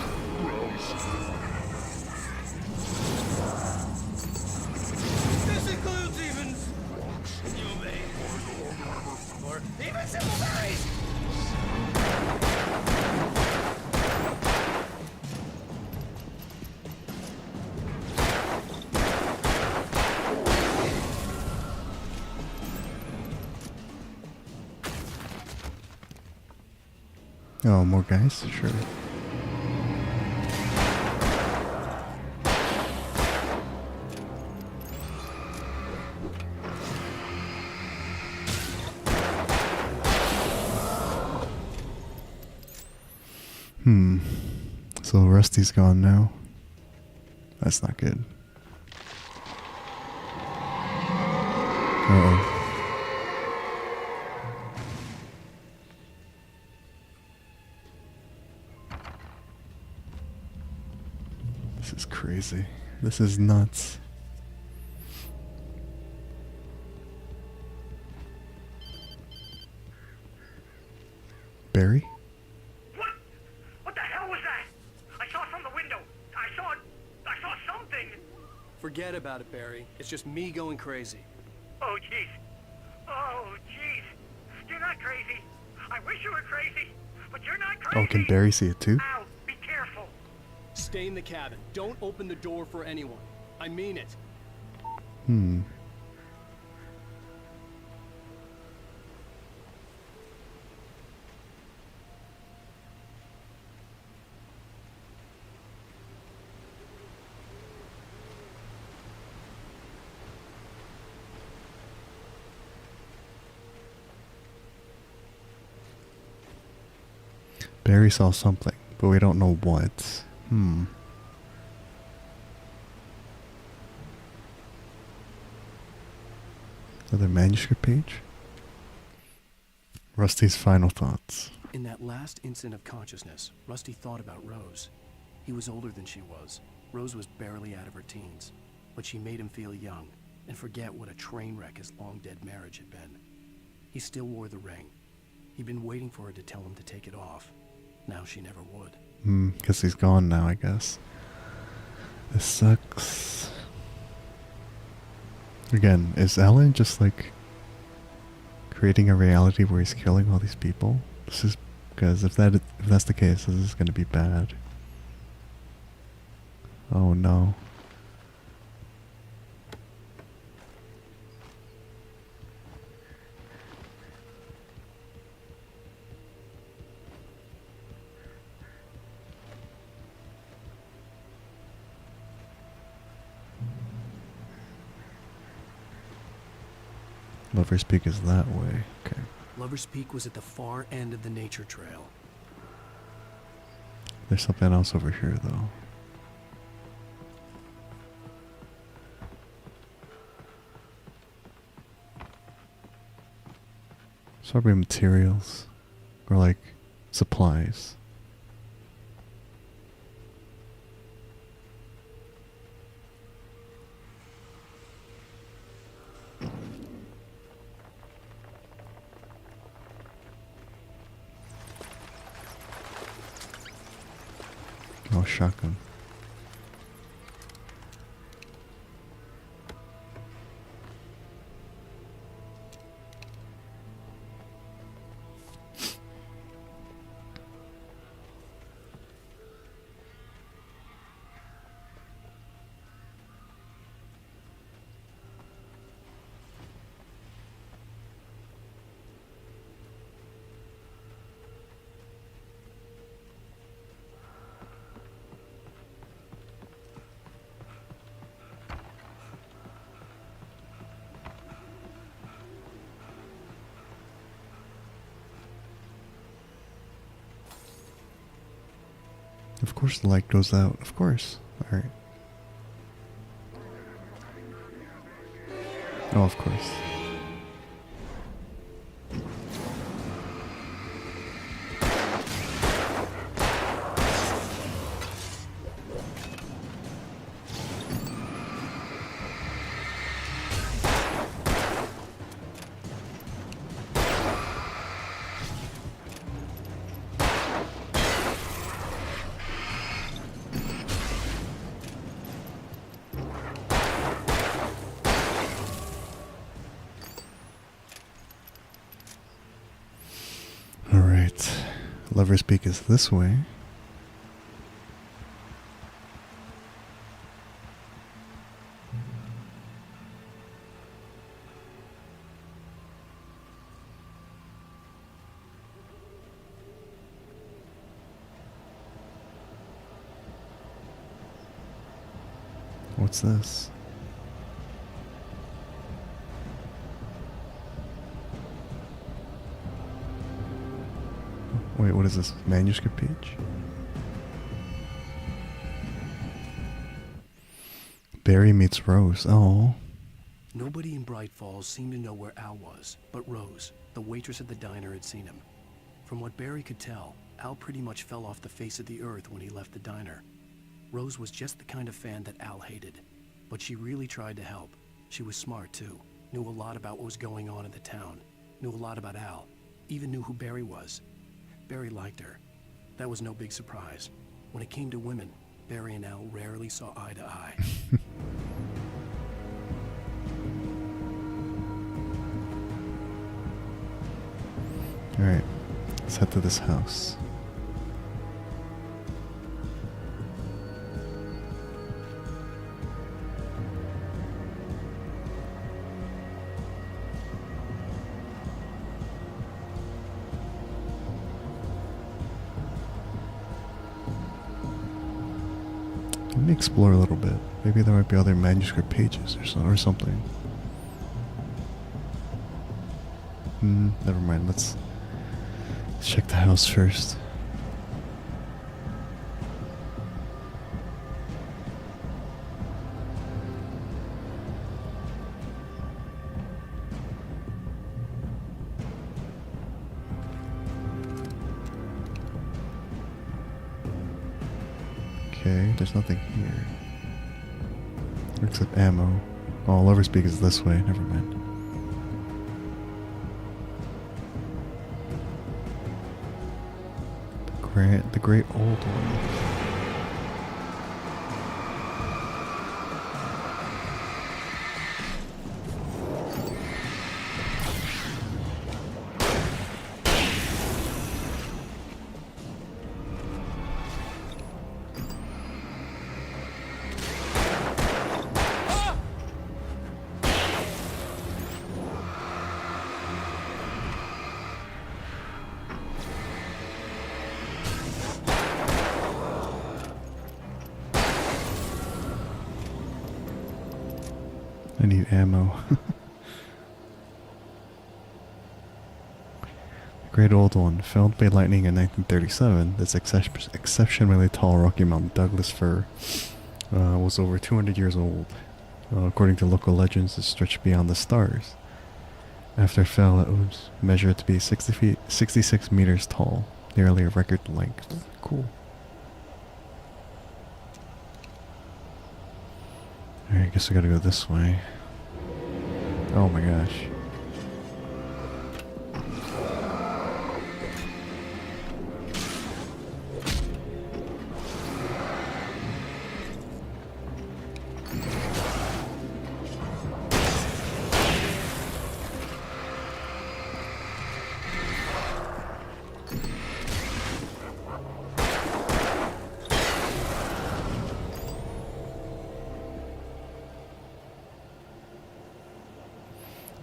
This includes even humane or even simple berries. Oh, more guys? Sure. So Rusty's gone now. That's not good. Uh-oh. This is crazy. This is nuts. Barry? What the hell was that? I saw from the window. I saw something. Forget about it, Barry. It's just me going crazy. Oh, jeez. Oh, jeez. You're not crazy. I wish you were crazy, but you're not crazy. Oh, can Barry see it too? Ow, be careful. Stay in the cabin. Don't open the door for anyone. I mean it. Barry saw something, but we don't know what. Another manuscript page? Rusty's final thoughts. In that last instant of consciousness, Rusty thought about Rose. He was older than she was. Rose was barely out of her teens, but she made him feel young and forget what a train wreck his long-dead marriage had been. He still wore the ring. He'd been waiting for her to tell him to take it off. Now she never would. Because he's gone now, I guess. This sucks. Again, is Alan just like creating a reality where he's killing all these people? This is because if that's the case, this is going to be bad. Oh no. Lover's Peak is that way. Okay. Lover's Peak was at the far end of the nature trail. There's something else over here, though. It's probably materials. Or like supplies. Oh, shotgun. Of course the light goes out. Of course. Alright. Oh, of course. Alright. Lover's Peak is this way. What's this? Wait, what is this? Manuscript page? Barry meets Rose. Oh. Nobody in Bright Falls seemed to know where Al was, but Rose, the waitress at the diner, had seen him. From what Barry could tell, Al pretty much fell off the face of the earth when he left the diner. Rose was just the kind of fan that Al hated, but she really tried to help. She was smart too, knew a lot about what was going on in the town, knew a lot about Al, even knew who Barry was. Barry liked her. That was no big surprise. When it came to women, Barry and Al rarely saw eye to eye. Alright, let's head to this house. Let me explore a little bit. Maybe there might be other manuscript pages or something. Never mind. Let's check the house first. Okay, there's nothing here. Except ammo. Oh, Lover's Peak is this way. Never mind. The great old one. I need ammo. Great old one, felled by lightning in 1937, this exceptionally tall Rocky Mountain Douglas fir was over 200 years old. According to local legends, it stretched beyond the stars. After it fell, it was measured to be 66 meters tall, nearly a record length. Cool. Alright, I guess we gotta go this way. Oh my gosh.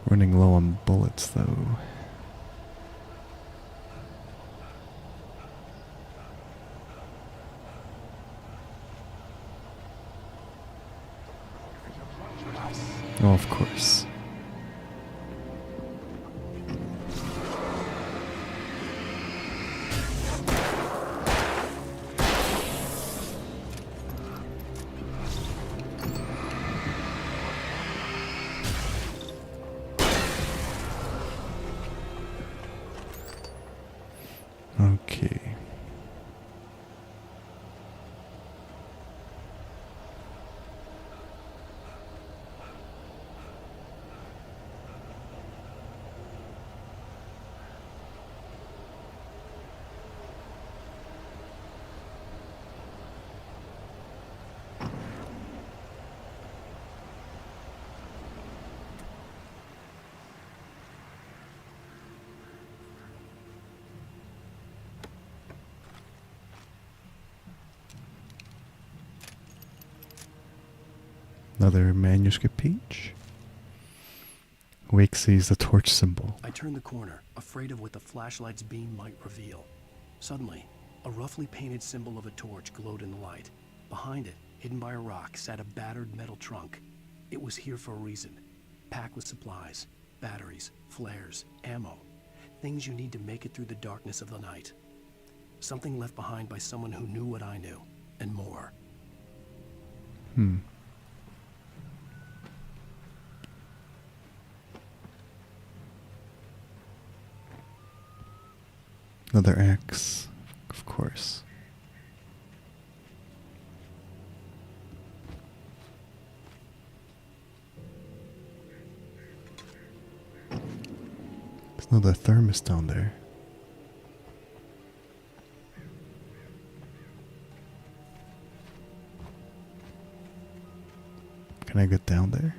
Running low on bullets, though. Oh, of course. Another manuscript page. Wake sees the torch symbol. I turned the corner, afraid of what the flashlight's beam might reveal. Suddenly, a roughly painted symbol of a torch glowed in the light. Behind it, hidden by a rock, sat a battered metal trunk. It was here for a reason. Packed with supplies, batteries, flares, ammo. Things you need to make it through the darkness of the night. Something left behind by someone who knew what I knew, and more. Another axe, of course. There's another thermos down there. Can I get down there?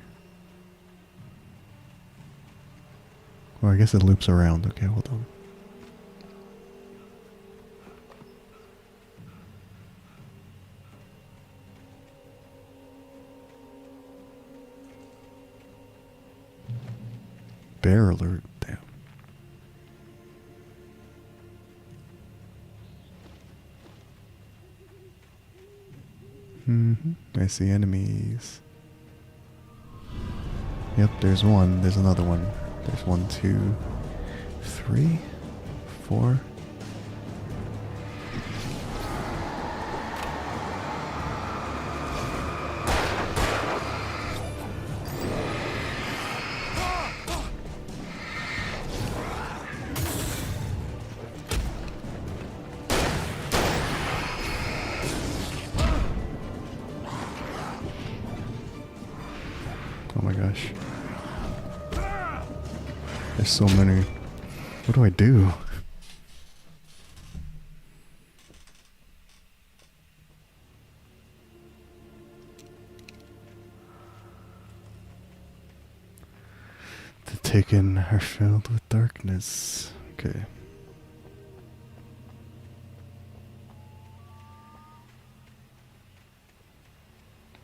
Well, I guess it loops around. Okay, hold on. Bear alert, damn. I see enemies. Yep, there's one. There's another one. There's 1, 2, 3, 4. Oh my gosh. There's so many. What do I do? The taken are filled with darkness. Okay.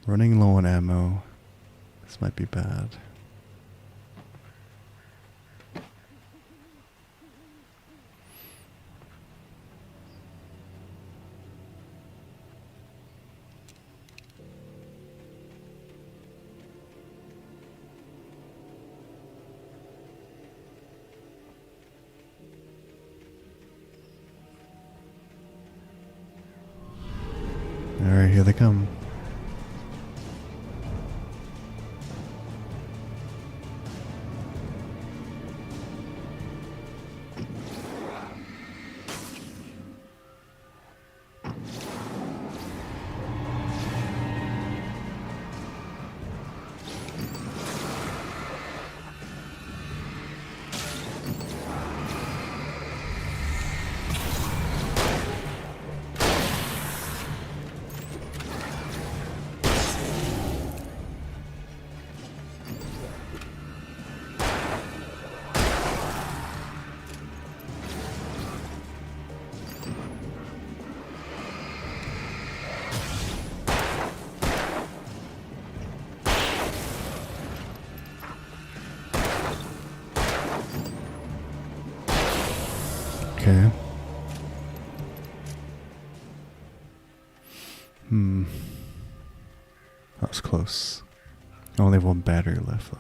Running low on ammo. This might be bad. Alright, here they come. Okay. That was close. I only have one battery left though.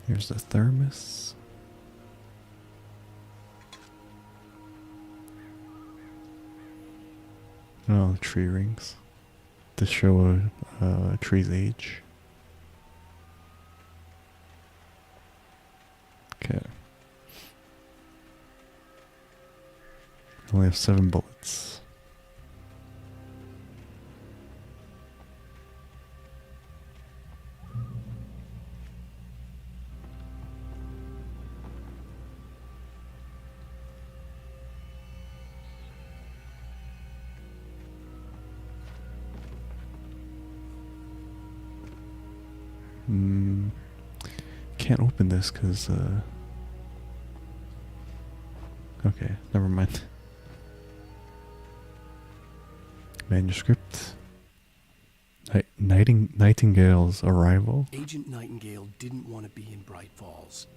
Here's the thermos. Oh, the tree rings to show a tree's age. Okay. I only have 7 bullets. Can't open this because, okay, never mind. Manuscript. Nightingale's arrival. Agent Nightingale didn't want to be in Bright Falls.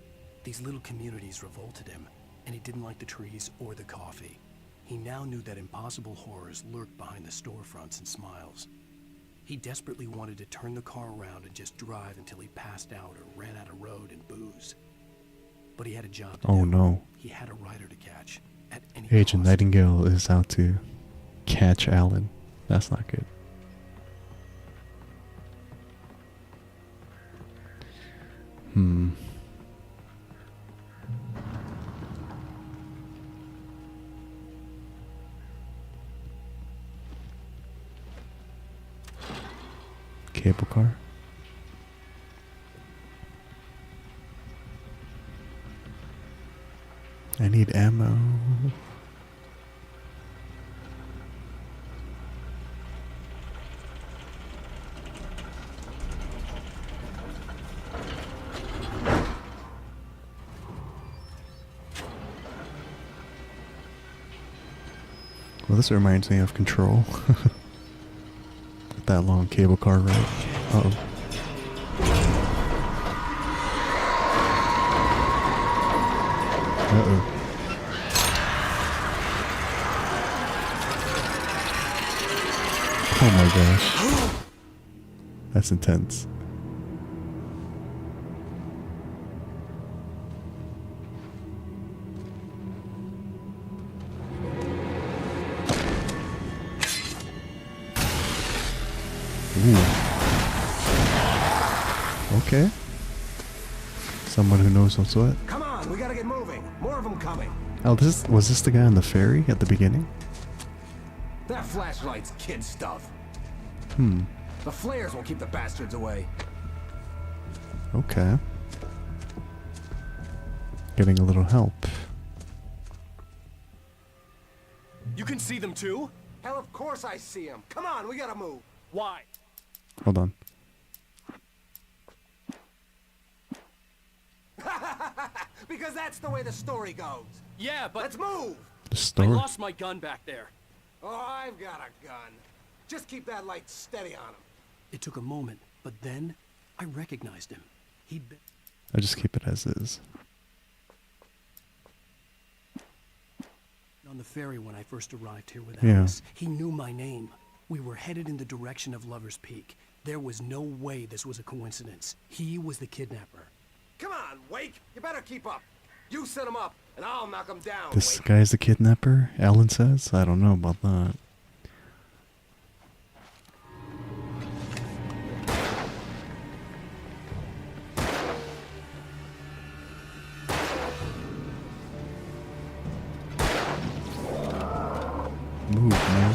These little communities revolted him, and he didn't like the trees or the coffee. He now knew that impossible horrors lurked behind the storefronts and smiles. He desperately wanted to turn the car around and just drive until he passed out or ran out of road and booze. But he had a job to do. Oh no. He had a rider to catch at any Agent cost. Nightingale is out to catch Alan. That's not good. Cable car. I need ammo. Well, this reminds me of Control. With that long cable car ride. Uh-oh. Uh-oh. Oh my gosh. That's intense. Okay. Someone who knows what's what. Come on, we gotta get moving. More of them coming. Oh, was this the guy on the ferry at the beginning? That flashlight's kid stuff. The flares will keep the bastards away. Okay. Getting a little help. You can see them too? Hell, of course I see them. Come on, we gotta move. Why? Hold on. Because that's the way the story goes. Yeah, but... Let's move! The story? I lost my gun back there. Oh, I've got a gun. Just keep that light steady on him. It took a moment, but then I recognized him. He'd been I just keep it as is. on the ferry when I first arrived here with Yeah. Alice. He knew my name. We were headed in the direction of Lover's Peak. There was no way this was a coincidence. He was the kidnapper. Come on, Wake. You better keep up. You set him up, and I'll knock him down, This Wake. guy's the kidnapper, Alan says? I don't know about that. Move, man.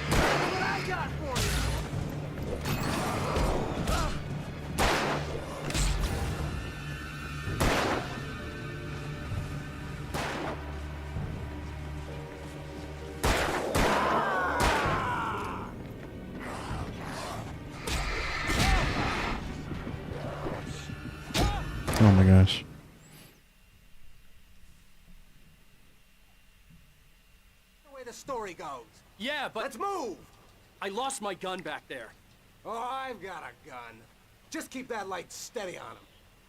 What I got for you? Oh my gosh. The way the story goes. Yeah, but... Let's move! I lost my gun back there. Oh, I've got a gun. Just keep that light steady on him.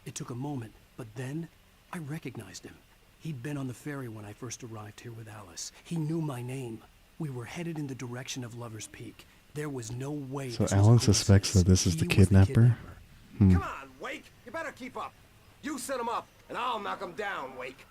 It took a moment, but then I recognized him. He'd been on the ferry when I first arrived here with Alice. He knew my name. We were headed in the direction of Lover's Peak. There was no way So this was Alan a suspects that this is He the was kidnapper? Come on, Wake. You better keep up. You set him up, and I'll knock him down, Wake.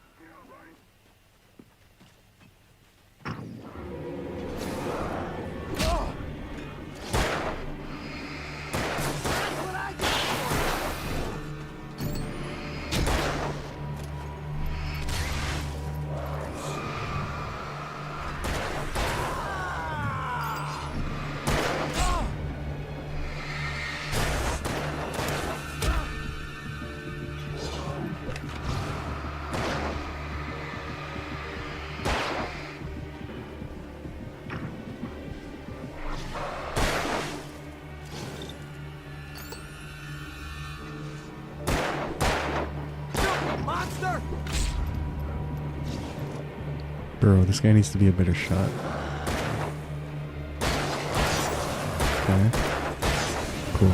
Bro, this guy needs to be a better shot. Okay. Cool.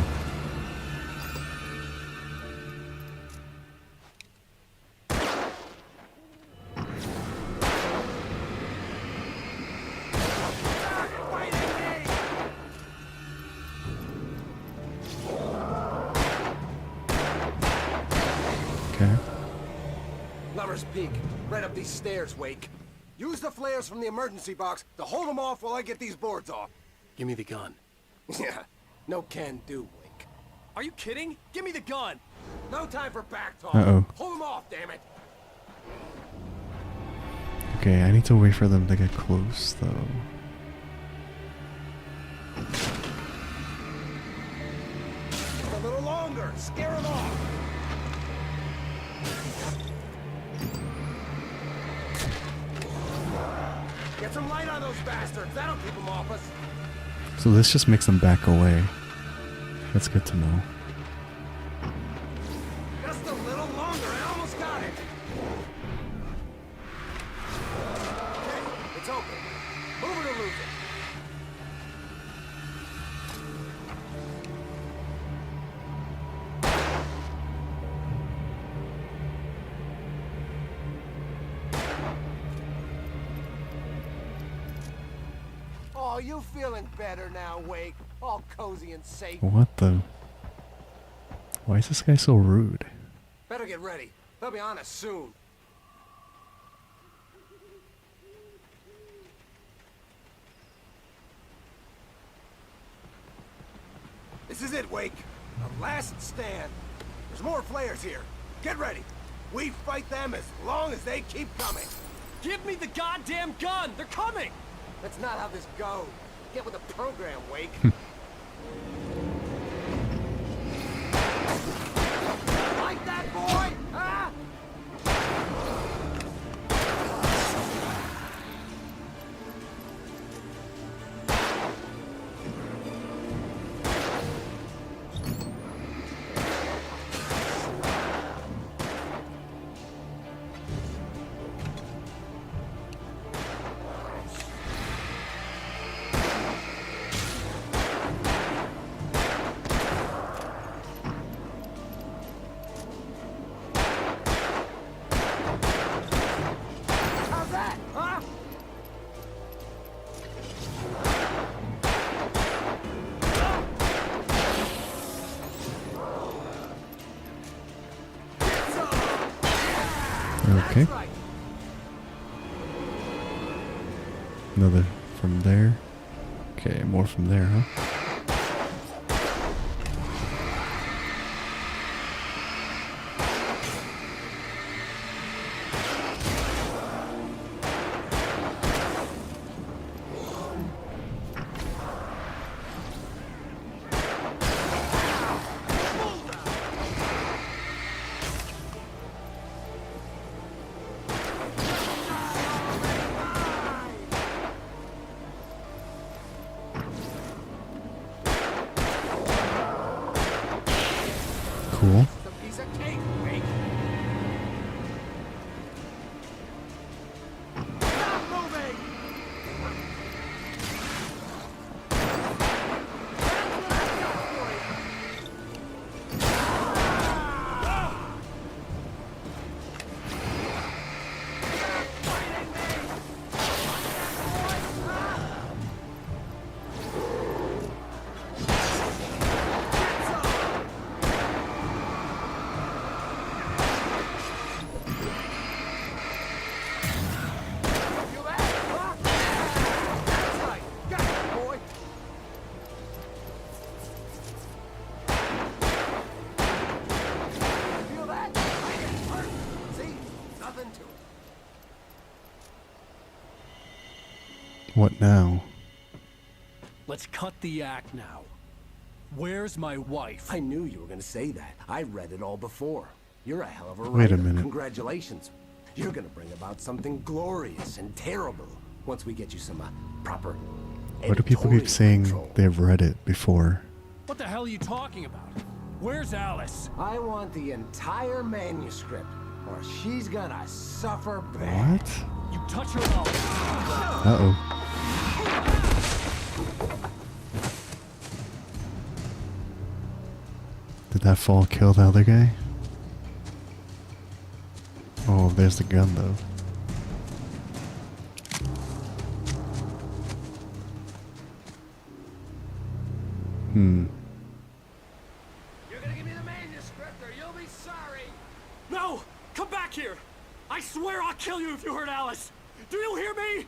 Okay. Lover's Peak, right up these stairs, Wake. Use the flares from the emergency box to hold them off while I get these boards off. Give me the gun. Yeah, no can do, Wake. Are you kidding? Give me the gun! No time for back talk. Uh-oh. Hold them off, damn it. Okay, I need to wait for them to get close, though. Just a little longer. Scare them off. Get some light on those bastards. That'll keep them off us. So this just makes them back away. That's good to know. Just a little longer. I almost got it. Okay, it's open. Move it or lose it. Oh, you feeling better now, Wake? All cozy and safe. What the? Why is this guy so rude? Better get ready. They'll be on us soon. This is it, Wake. The last stand. There's more flares here. Get ready. We fight them as long as they keep coming. Give me the goddamn gun! They're coming! That's not how this goes. Get with the program, Wake. Like that, boy? Huh? How's that, huh? Okay. Another from there. Okay, more from there, huh? Cool. It's a piece of cake, Wake. Stop moving! Feel that? Huh? That's right. Got it, boy. Feel that? I get hurt. See? Nothing to it. What now? Let's cut the act now. Where's my wife? I knew you were going to say that. I read it all before. You're a hell of a writer. Wait a minute. Congratulations. You're going to bring about something glorious and terrible once we get you some proper Why do people keep editorial saying control. they've read it before? What the hell are you talking about? Where's Alice? I want the entire manuscript, or she's gonna suffer bad. What? You touch her and I'll... Uh-oh. Did that fall kill the other guy? Oh, there's the gun though. Hmm. You're gonna give me the manuscript or you'll be sorry. No! Come back here! I swear I'll kill you if you hurt Alice! Do you hear me?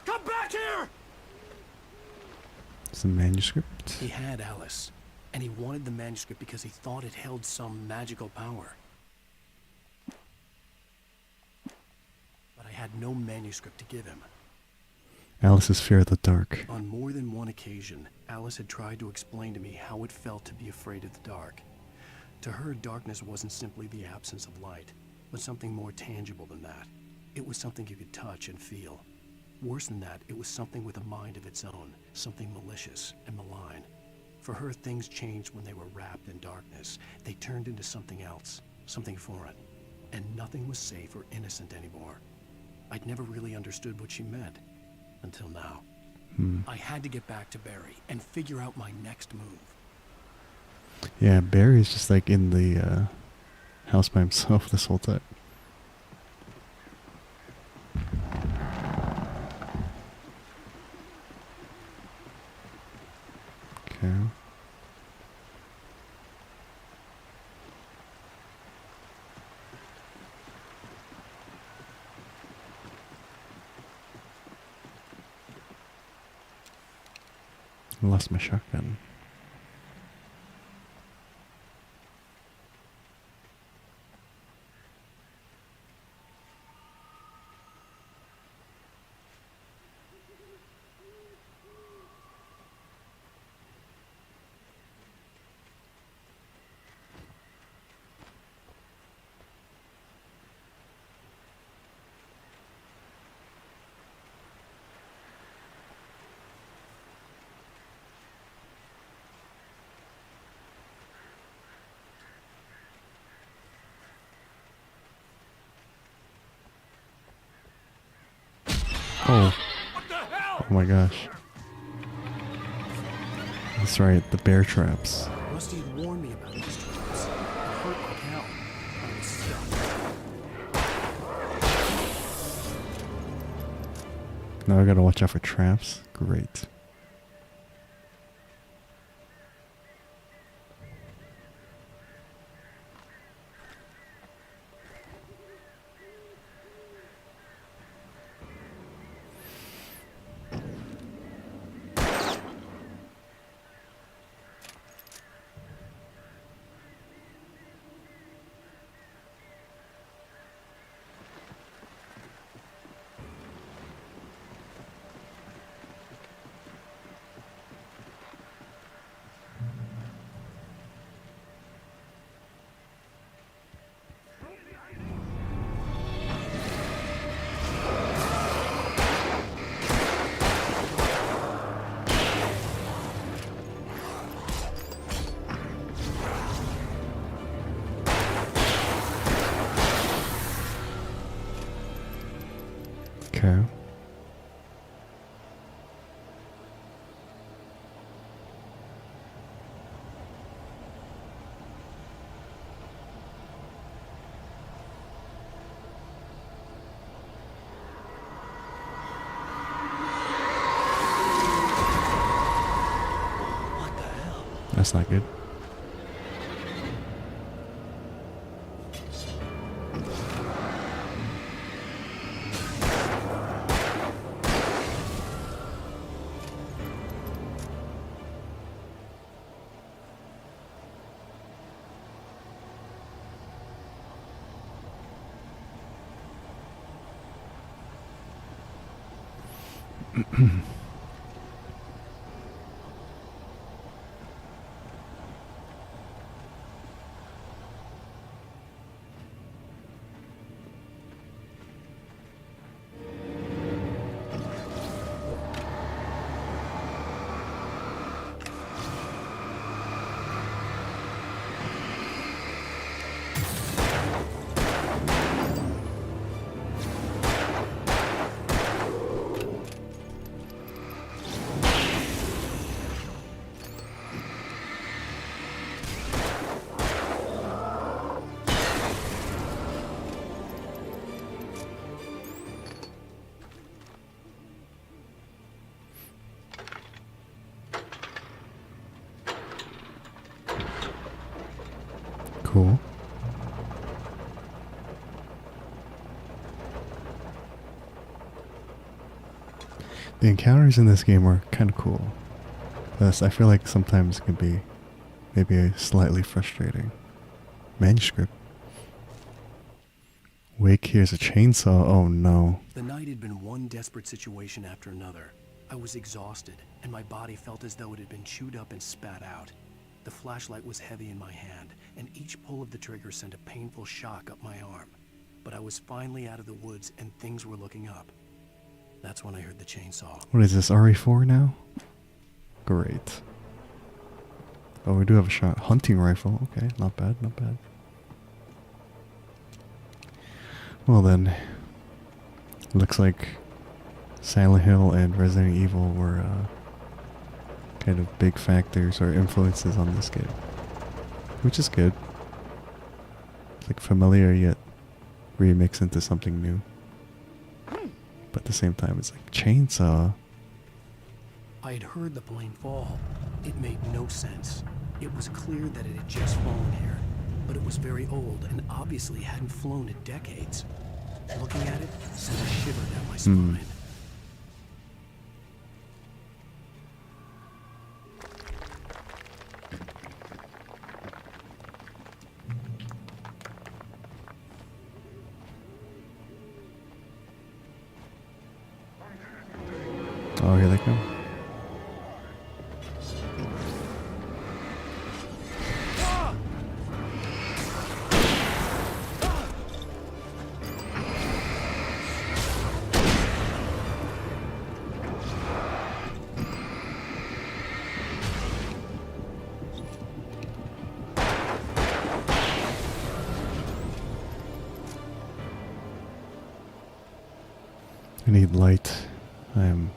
Come back here! It's the manuscript. He had Alice, and he wanted the manuscript because he thought it held some magical power. But I had no manuscript to give him. Alice's fear of the dark. On more than one occasion, Alice had tried to explain to me how it felt to be afraid of the dark. To her, darkness wasn't simply the absence of light, but something more tangible than that. It was something you could touch and feel. Worse than that, it was something with a mind of its own, something malicious and malign. For her, things changed when they were wrapped in darkness. They turned into something else, something foreign, and nothing was safe or innocent anymore. I'd never really understood what she meant. Until now. I had to get back to Barry and figure out my next move. Yeah, Barry's just like in the house by himself this whole time. Okay. I lost my shotgun. Oh. Oh my gosh. That's right, the bear traps. Rusty had warned me about these traps. It hurt like hell. I was stuck. Now I gotta watch out for traps. Great. Okay. What the hell? That's not good. Cool. The encounters in this game are kind of cool. Plus, I feel like sometimes it can be maybe slightly frustrating. Manuscript. Wake hears a chainsaw. Oh no. The night had been one desperate situation after another. I was exhausted, and my body felt as though it had been chewed up and spat out. The flashlight was heavy in my hand, and each pull of the trigger sent a painful shock up my arm. But I was finally out of the woods, and things were looking up. That's when I heard the chainsaw. What is this, RE4 now? Great. Oh, we do have a shot. Hunting rifle. Okay, not bad, not bad. Well then, looks like Silent Hill and Resident Evil were kind of big factors or influences on this game, which is good. It's like familiar yet remixed into something new. But at the same time, it's like chainsaw. I had heard the plane fall. It made no sense. It was clear that it had just fallen here, but it was very old and obviously hadn't flown in decades. Looking at it sent a shiver down my spine. Oh, here they come. I need light. I am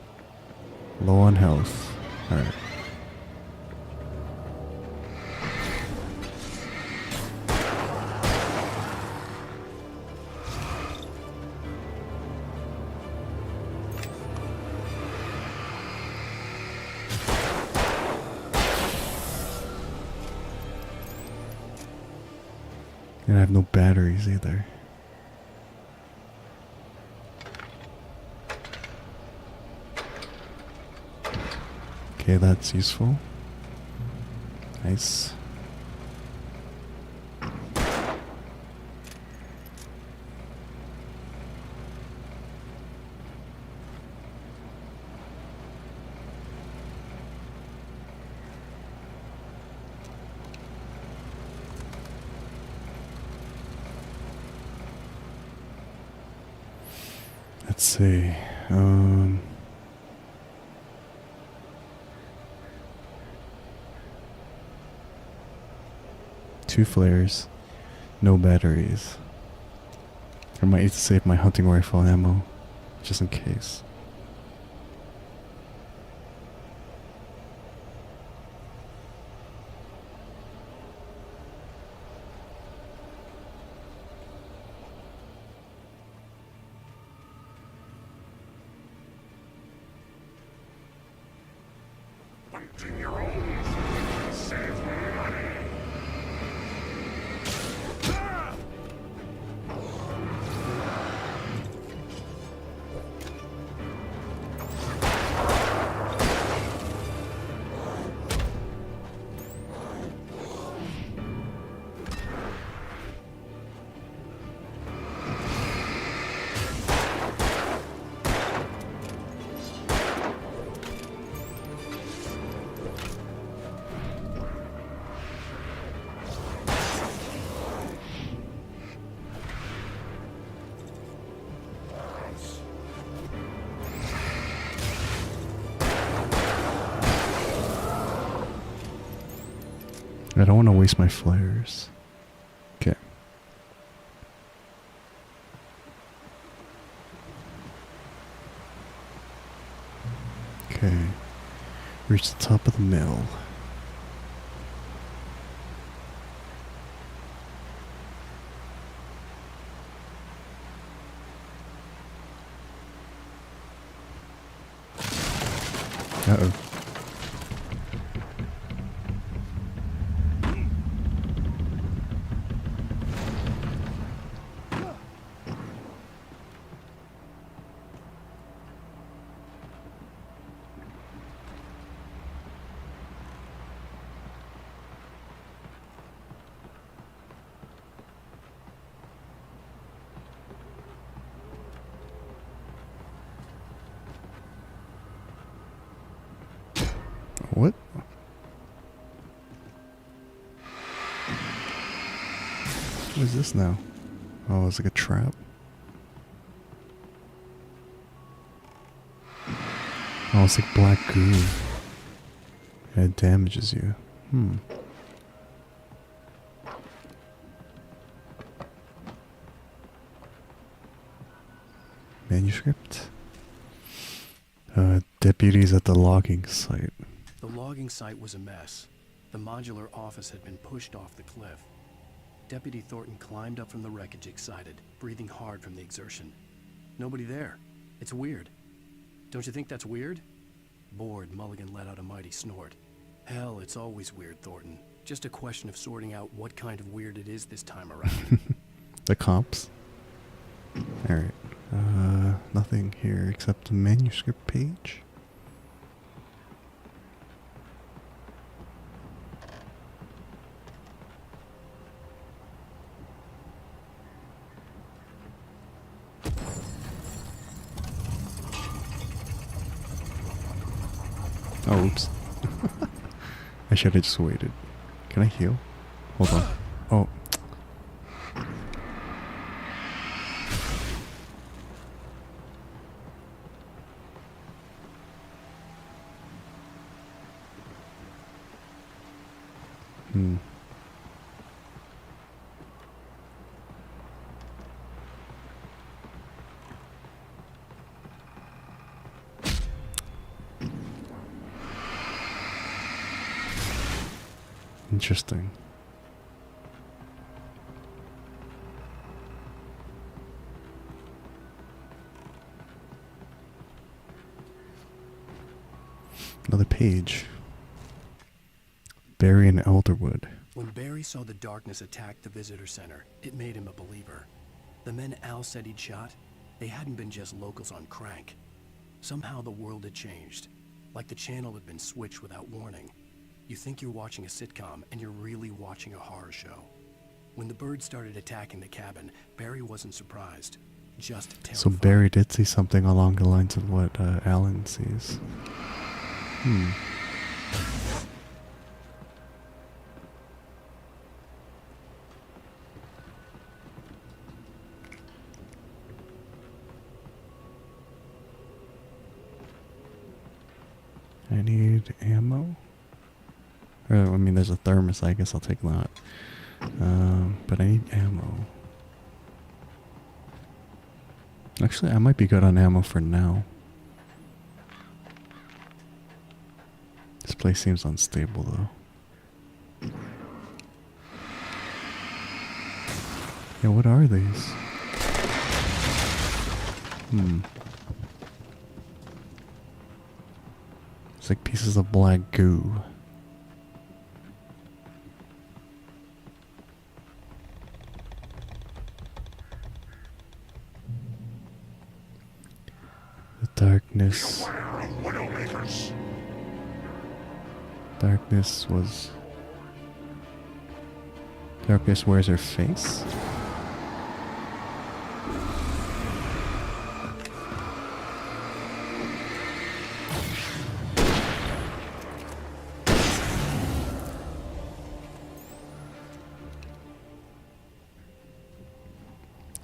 low on health. Alright. And I have no batteries either. Okay, that's useful. Nice. Let's see. 2 flares, no batteries. I might need to save my hunting rifle ammo, just in case. I don't want to waste my flares. Okay. Okay. Reach the top of the mill. Uh-oh. What? What is this now? Oh, it's like a trap. Oh, it's like black goo. And it damages you. Manuscript. Deputies at the logging site. The logging site was a mess. The modular office had been pushed off the cliff. Deputy Thornton climbed up from the wreckage excited, breathing hard from the exertion. Nobody there. It's weird. Don't you think that's weird? Bored, Mulligan let out a mighty snort. Hell, it's always weird, Thornton. Just a question of sorting out what kind of weird it is this time around. The cops. Alright. Nothing here except the manuscript page. Oh, oops. I should have just waited. Can I heal? Hold on. Oh. Interesting. Another page. Barry and Elderwood. When Barry saw the darkness attack the visitor center, it made him a believer. The men Al said he'd shot, they hadn't been just locals on crank. Somehow the world had changed, like the channel had been switched without warning. You think you're watching a sitcom, and you're really watching a horror show. When the birds started attacking the cabin, Barry wasn't surprised, just terrified. So Barry did see something along the lines of what Alan sees. I need ammo. Or, I mean, there's a thermos. I guess I'll take that. But I need ammo. Actually, I might be good on ammo for now. This place seems unstable, though. Yeah, what are these? It's like pieces of black goo. The darkness. Darkness was... Darkness wears her face?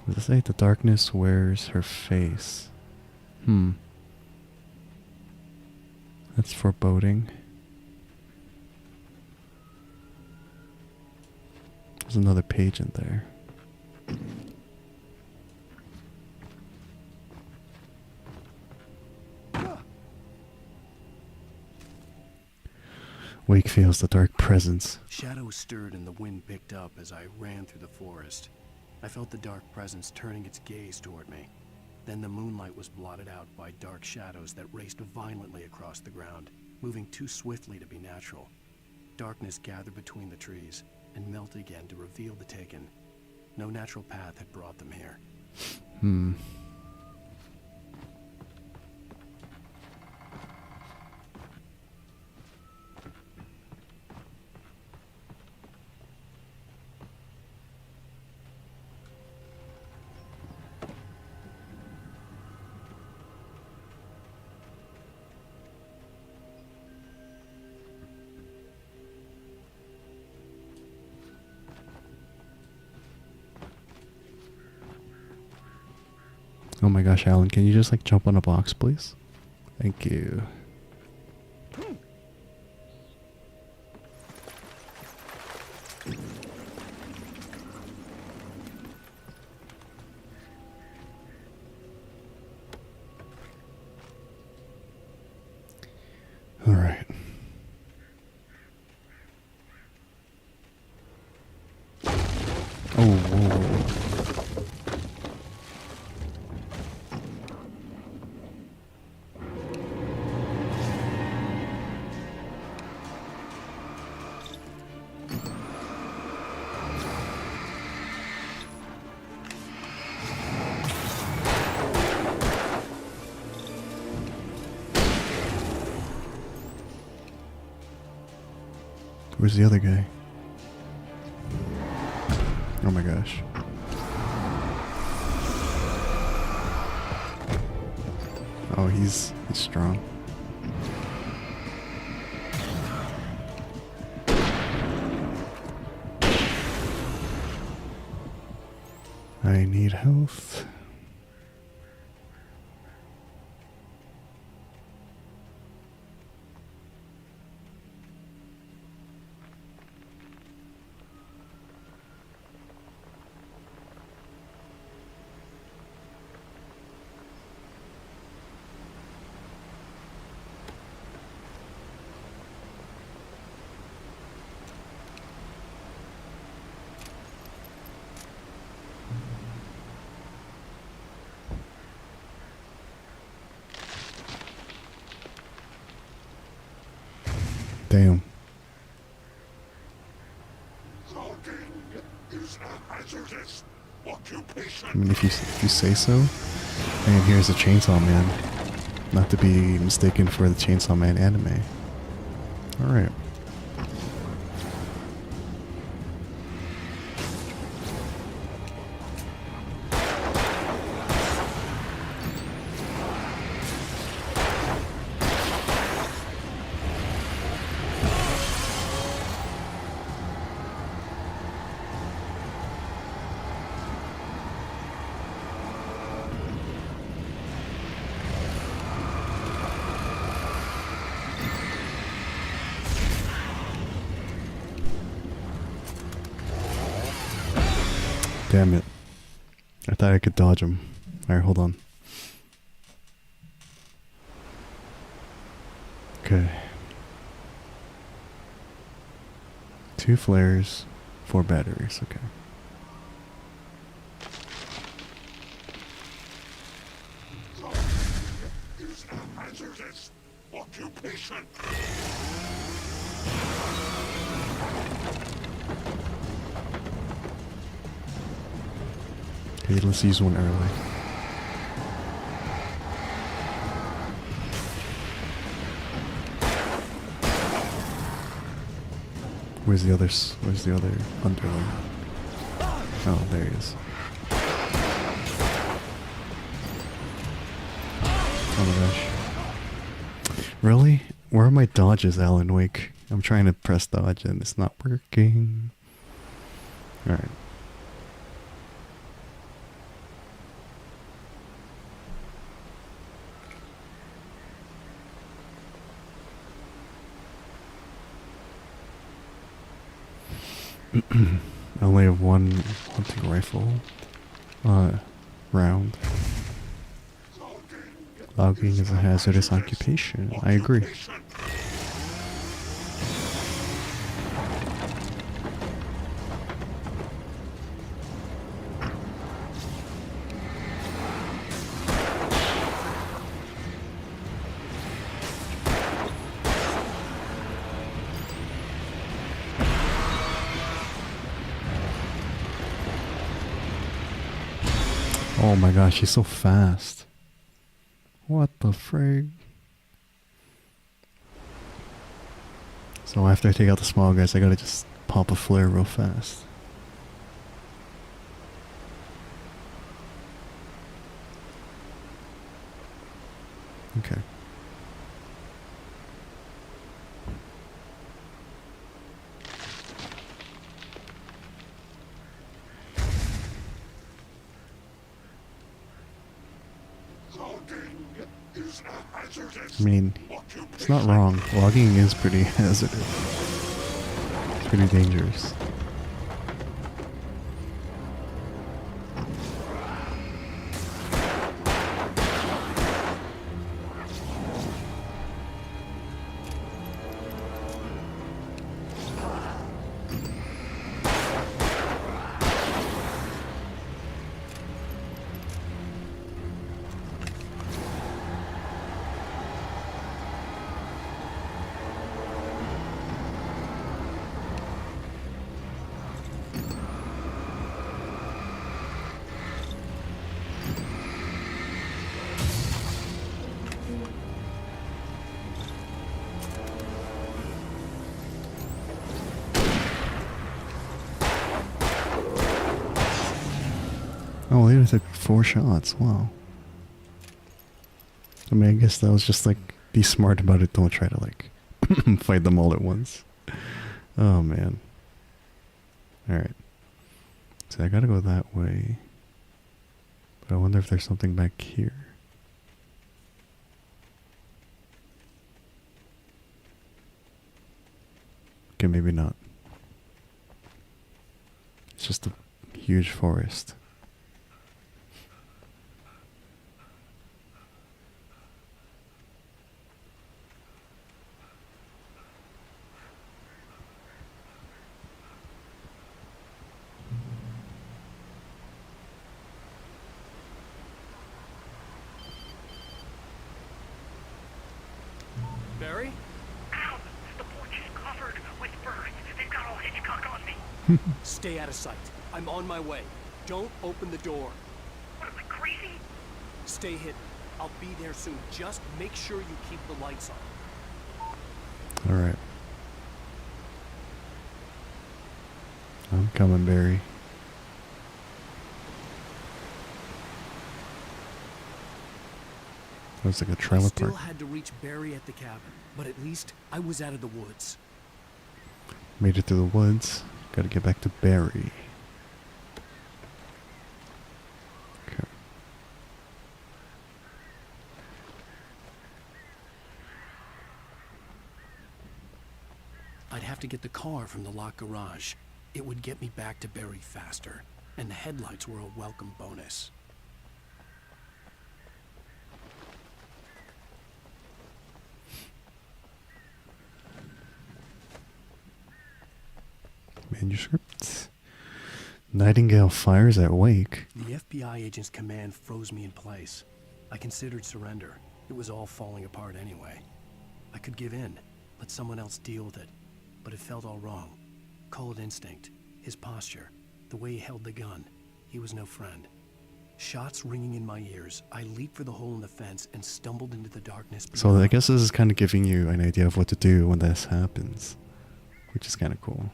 Does it say the darkness wears her face? That's foreboding. There's another page in there. Wake feels the dark presence. Shadows stirred and the wind picked up as I ran through the forest. I felt the dark presence turning its gaze toward me. Then the moonlight was blotted out by dark shadows that raced violently across the ground, moving too swiftly to be natural. Darkness gathered between the trees and melted again to reveal the taken. No natural path had brought them here. Oh my gosh, Alan, can you just like jump on a box, please? Thank you. All right. Oh, whoa. Where's the other guy? Oh my gosh. Oh, he's strong. I need health. Damn. I mean, if you say so. And here's a Chainsaw Man. Not to be mistaken for the Chainsaw Man anime. Alright. Damn it. I thought I could dodge him. Alright, hold on. Okay. 2 flares, 4 batteries, okay. Okay, let's use one early. Where's the other underling? Oh, there he is. Oh my gosh. Really? Where are my dodges, Alan Wake? I'm trying to press dodge and it's not working. Alright. I only have one hunting rifle round. Logging is a hazardous occupation. I agree. Oh my gosh, he's so fast. What the frig? So after I take out the small guys, I gotta just pop a flare real fast. Okay. I mean, it's not wrong. Logging is pretty hazardous. It's pretty dangerous. Oh, they took 4 shots. Wow. I mean, I guess that was just like, be smart about it. Don't try to like fight them all at once. Oh man. Alright. So I gotta go that way. But I wonder if there's something back here. Okay, maybe not. It's just a huge forest. Barry? Ow! The porch is covered with birds. They've got all Hitchcock on me. Stay out of sight. I'm on my way. Don't open the door. What am I, crazy? Stay hidden. I'll be there soon. Just make sure you keep the lights on. Alright. I'm coming, Barry. Looks like a trailer I still park. had to reach Barry at the cabin, but at least I was out of the woods. Made it through the woods. Gotta get back to Barry. Okay. I'd have to get the car from the locked garage. It would get me back to Barry faster, and the headlights were a welcome bonus. Manuscripts. Nightingale fires at Wake. The FBI agent's command froze me in place. I considered surrender. It was all falling apart anyway. I could give in, let someone else deal with it. But it felt all wrong. Call it instinct. His posture. The way he held the gun. He was no friend. Shots ringing in my ears, I leaped for the hole in the fence and stumbled into the darkness. So I guess this is kind of giving you an idea of what to do when this happens. Which is kind of cool.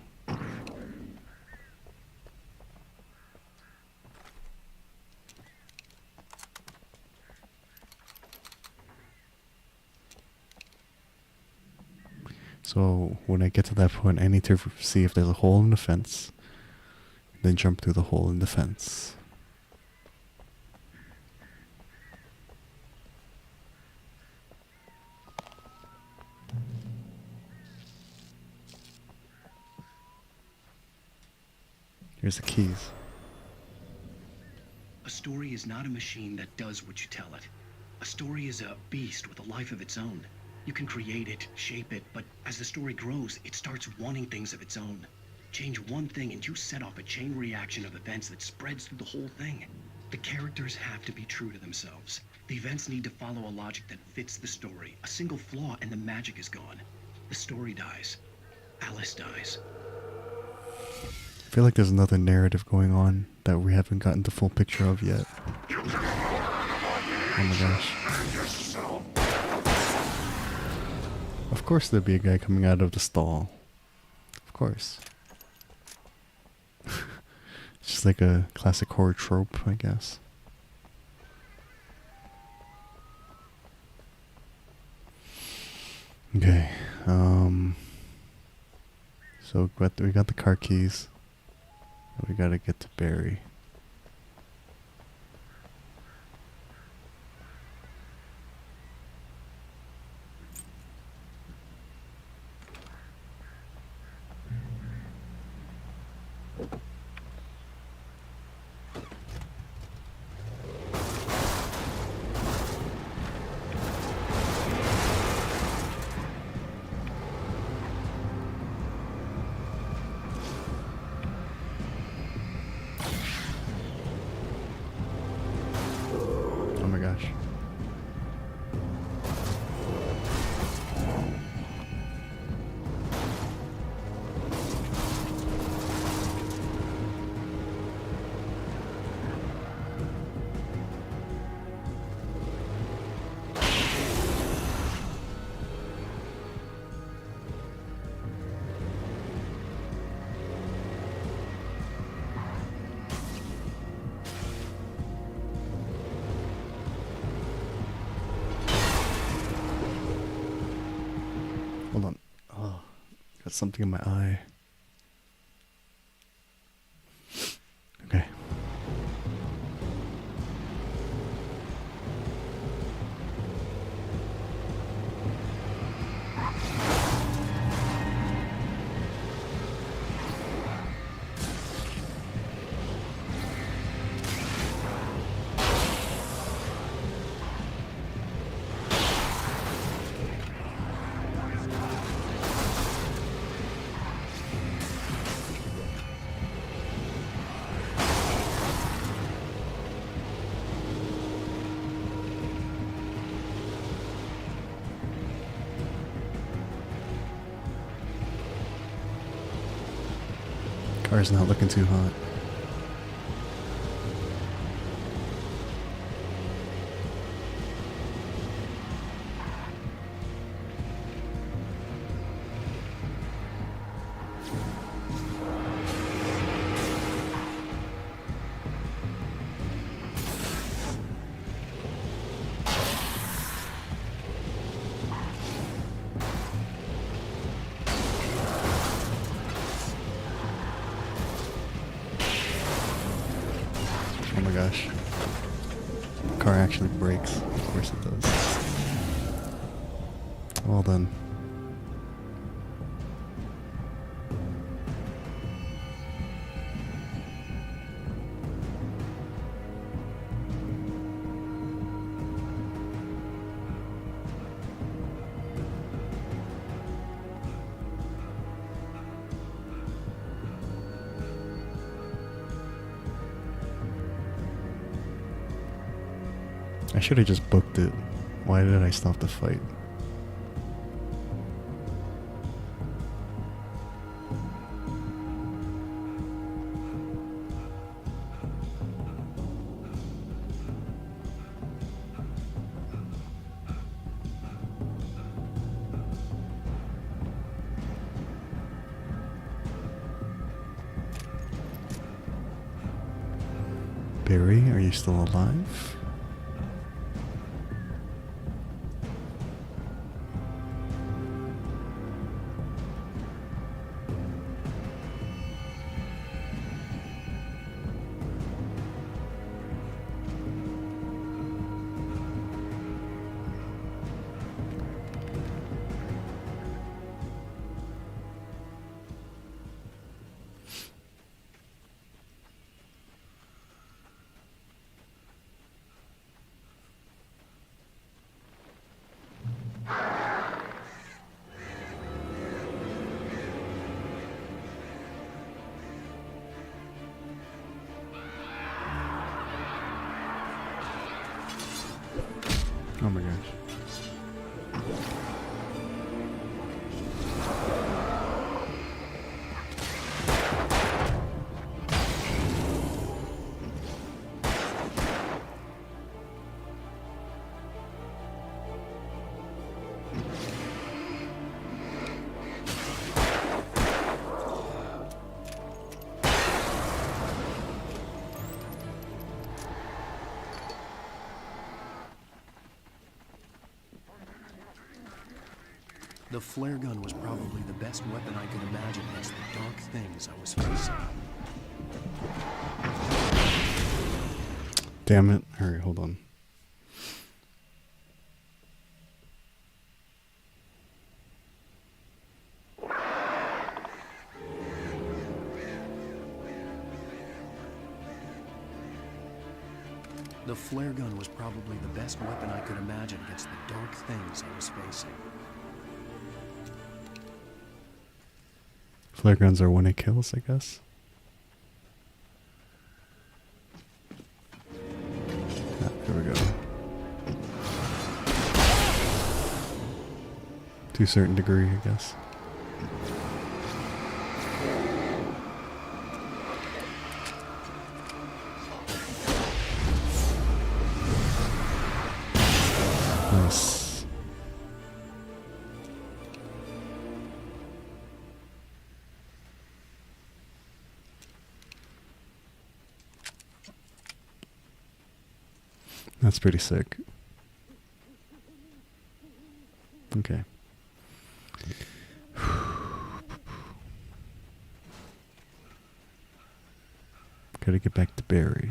So when I get to that point, I need to see if there's a hole in the fence. Then jump through the hole in the fence. Here's the keys. A story is not a machine that does what you tell it. A story is a beast with a life of its own. You can create it, shape it, but as the story grows, it starts wanting things of its own. Change one thing and you set off a chain reaction of events that spreads through the whole thing. The characters have to be true to themselves. The events need to follow a logic that fits the story. A single flaw and the magic is gone. The story dies. Alice dies. I feel like there's another narrative going on that we haven't gotten the full picture of yet. Oh my gosh. Of course there'd be a guy coming out of the stall. Of course. It's just like a classic horror trope, I guess. Okay, so we got the car keys. We gotta get to Barry. Hold on. Oh, got something in my eye. Okay. Car's not looking too hot. Oh my gosh. Car actually brakes. Of course it does. Well done. I should have just booked it. Why did I stop the fight? Barry, are you still alive? Oh my gosh. The flare gun was probably the best weapon I could imagine against the dark things I was facing. Damn it. Alright, hold on. The flare gun was probably the best weapon I could imagine against the dark things I was facing. Flare guns are when it kills, I guess. Ah, here we go. To a certain degree, I guess. Nice. That's pretty sick. Okay. Gotta get back to Barry.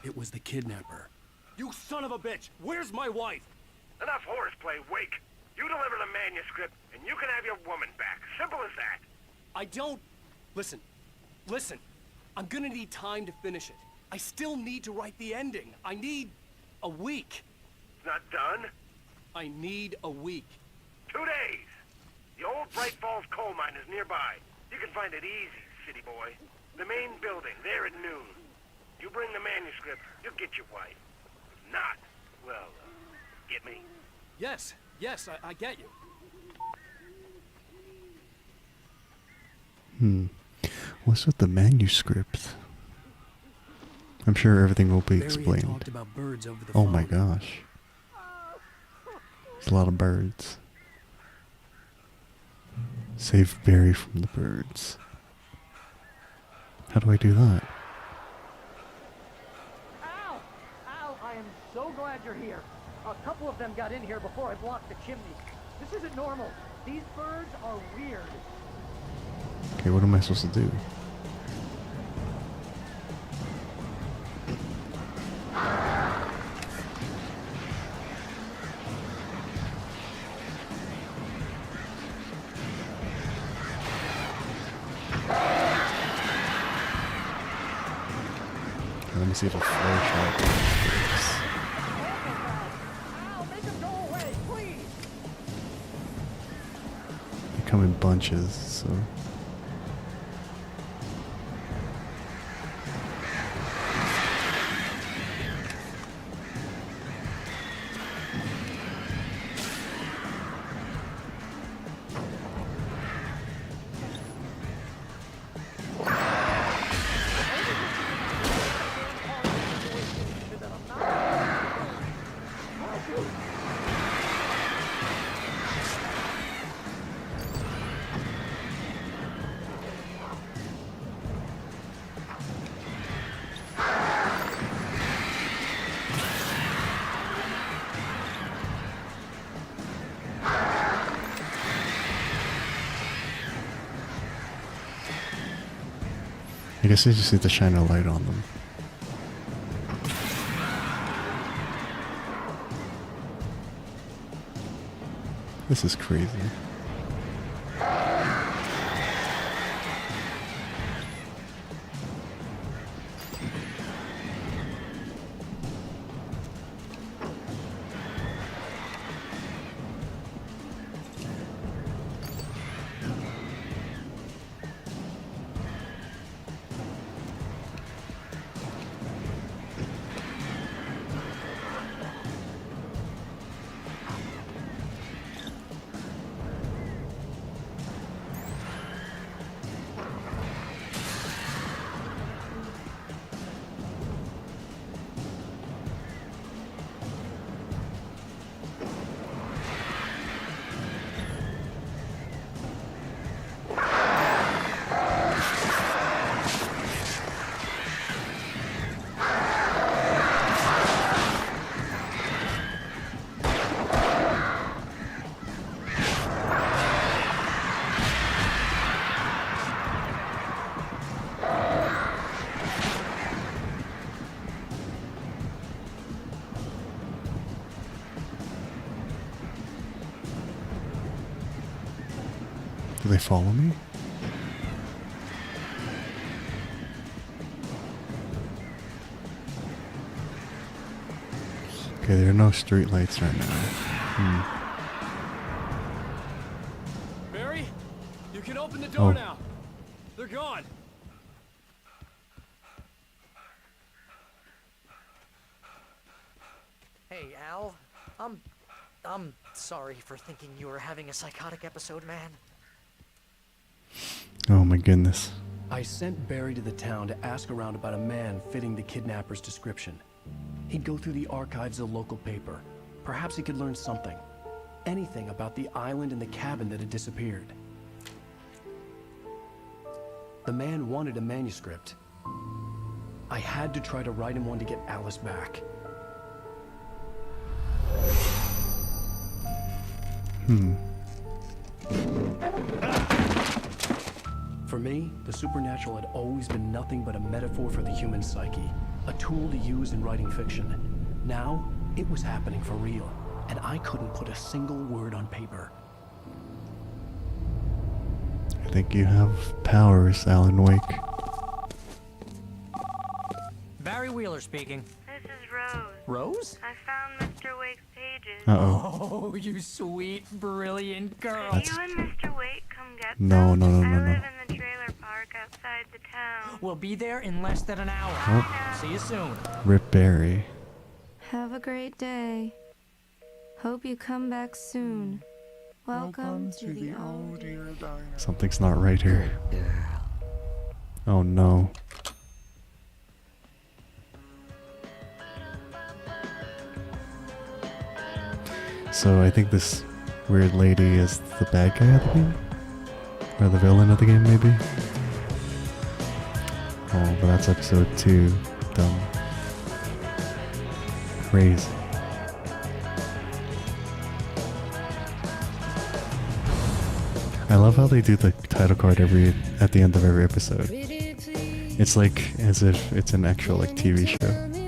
It was the kidnapper. You son of a bitch! Where's my wife? Enough horseplay, Wake. You deliver the manuscript, and you can have your woman back. Simple as that. I don't... Listen. I'm gonna need time to finish it. I still need to write the ending. I need a week. It's not done? I need a week. 2 days. The old Bright Falls coal mine is nearby. You can find it easy, city boy. The main building, there at noon. You bring the manuscript, you'll get your wife. If not, well, get me. Yes, I get you. What's with the manuscript? I'm sure everything will be Barry had explained. talked about birds over the Oh phone. my gosh. There's a lot of birds. Save Barry from the birds. How do I do that? Al! Al, I am so glad you're here. A couple of them got in here before I blocked the chimney. This isn't normal. These birds are weird. Okay, what am I supposed to do? Let me see if a flashlight works. Al, make them go away, please! They come in bunches, so... I guess I just need to shine a light on them. This is crazy. Do they follow me? Okay, there are no street lights right now. Barry, you can open the door Oh. now. They're gone. Hey, Al. I'm sorry for thinking you were having a psychotic episode, man. Oh my goodness. I sent Barry to the town to ask around about a man fitting the kidnapper's description. He'd go through the archives of the local paper. Perhaps he could learn something. Anything about the island and the cabin that had disappeared. The man wanted a manuscript. I had to try to write him one to get Alice back. For me, the supernatural had always been nothing but a metaphor for the human psyche, a tool to use in writing fiction. Now, it was happening for real, and I couldn't put a single word on paper. I think you have powers, Alan Wake. Barry Wheeler speaking. This is Rose. Rose? I found Mr. Wake's pages. Uh-oh. Oh, you sweet, brilliant girl. Could you and Mr. Wake come get No, them? no, no, I no, no. live in the trailer park outside the town. We'll be there in less than an hour. Oh. See you soon. Rip Barry. Have a great day. Hope you come back soon. Welcome to the old dear diner. Something's not right here. Oh no. So I think this weird lady is the bad guy of the game? Or the villain of the game, maybe? Oh, but that's episode 2. Dumb. Crazy. I love how they do the title card at the end of every episode. It's like as if it's an actual like TV show.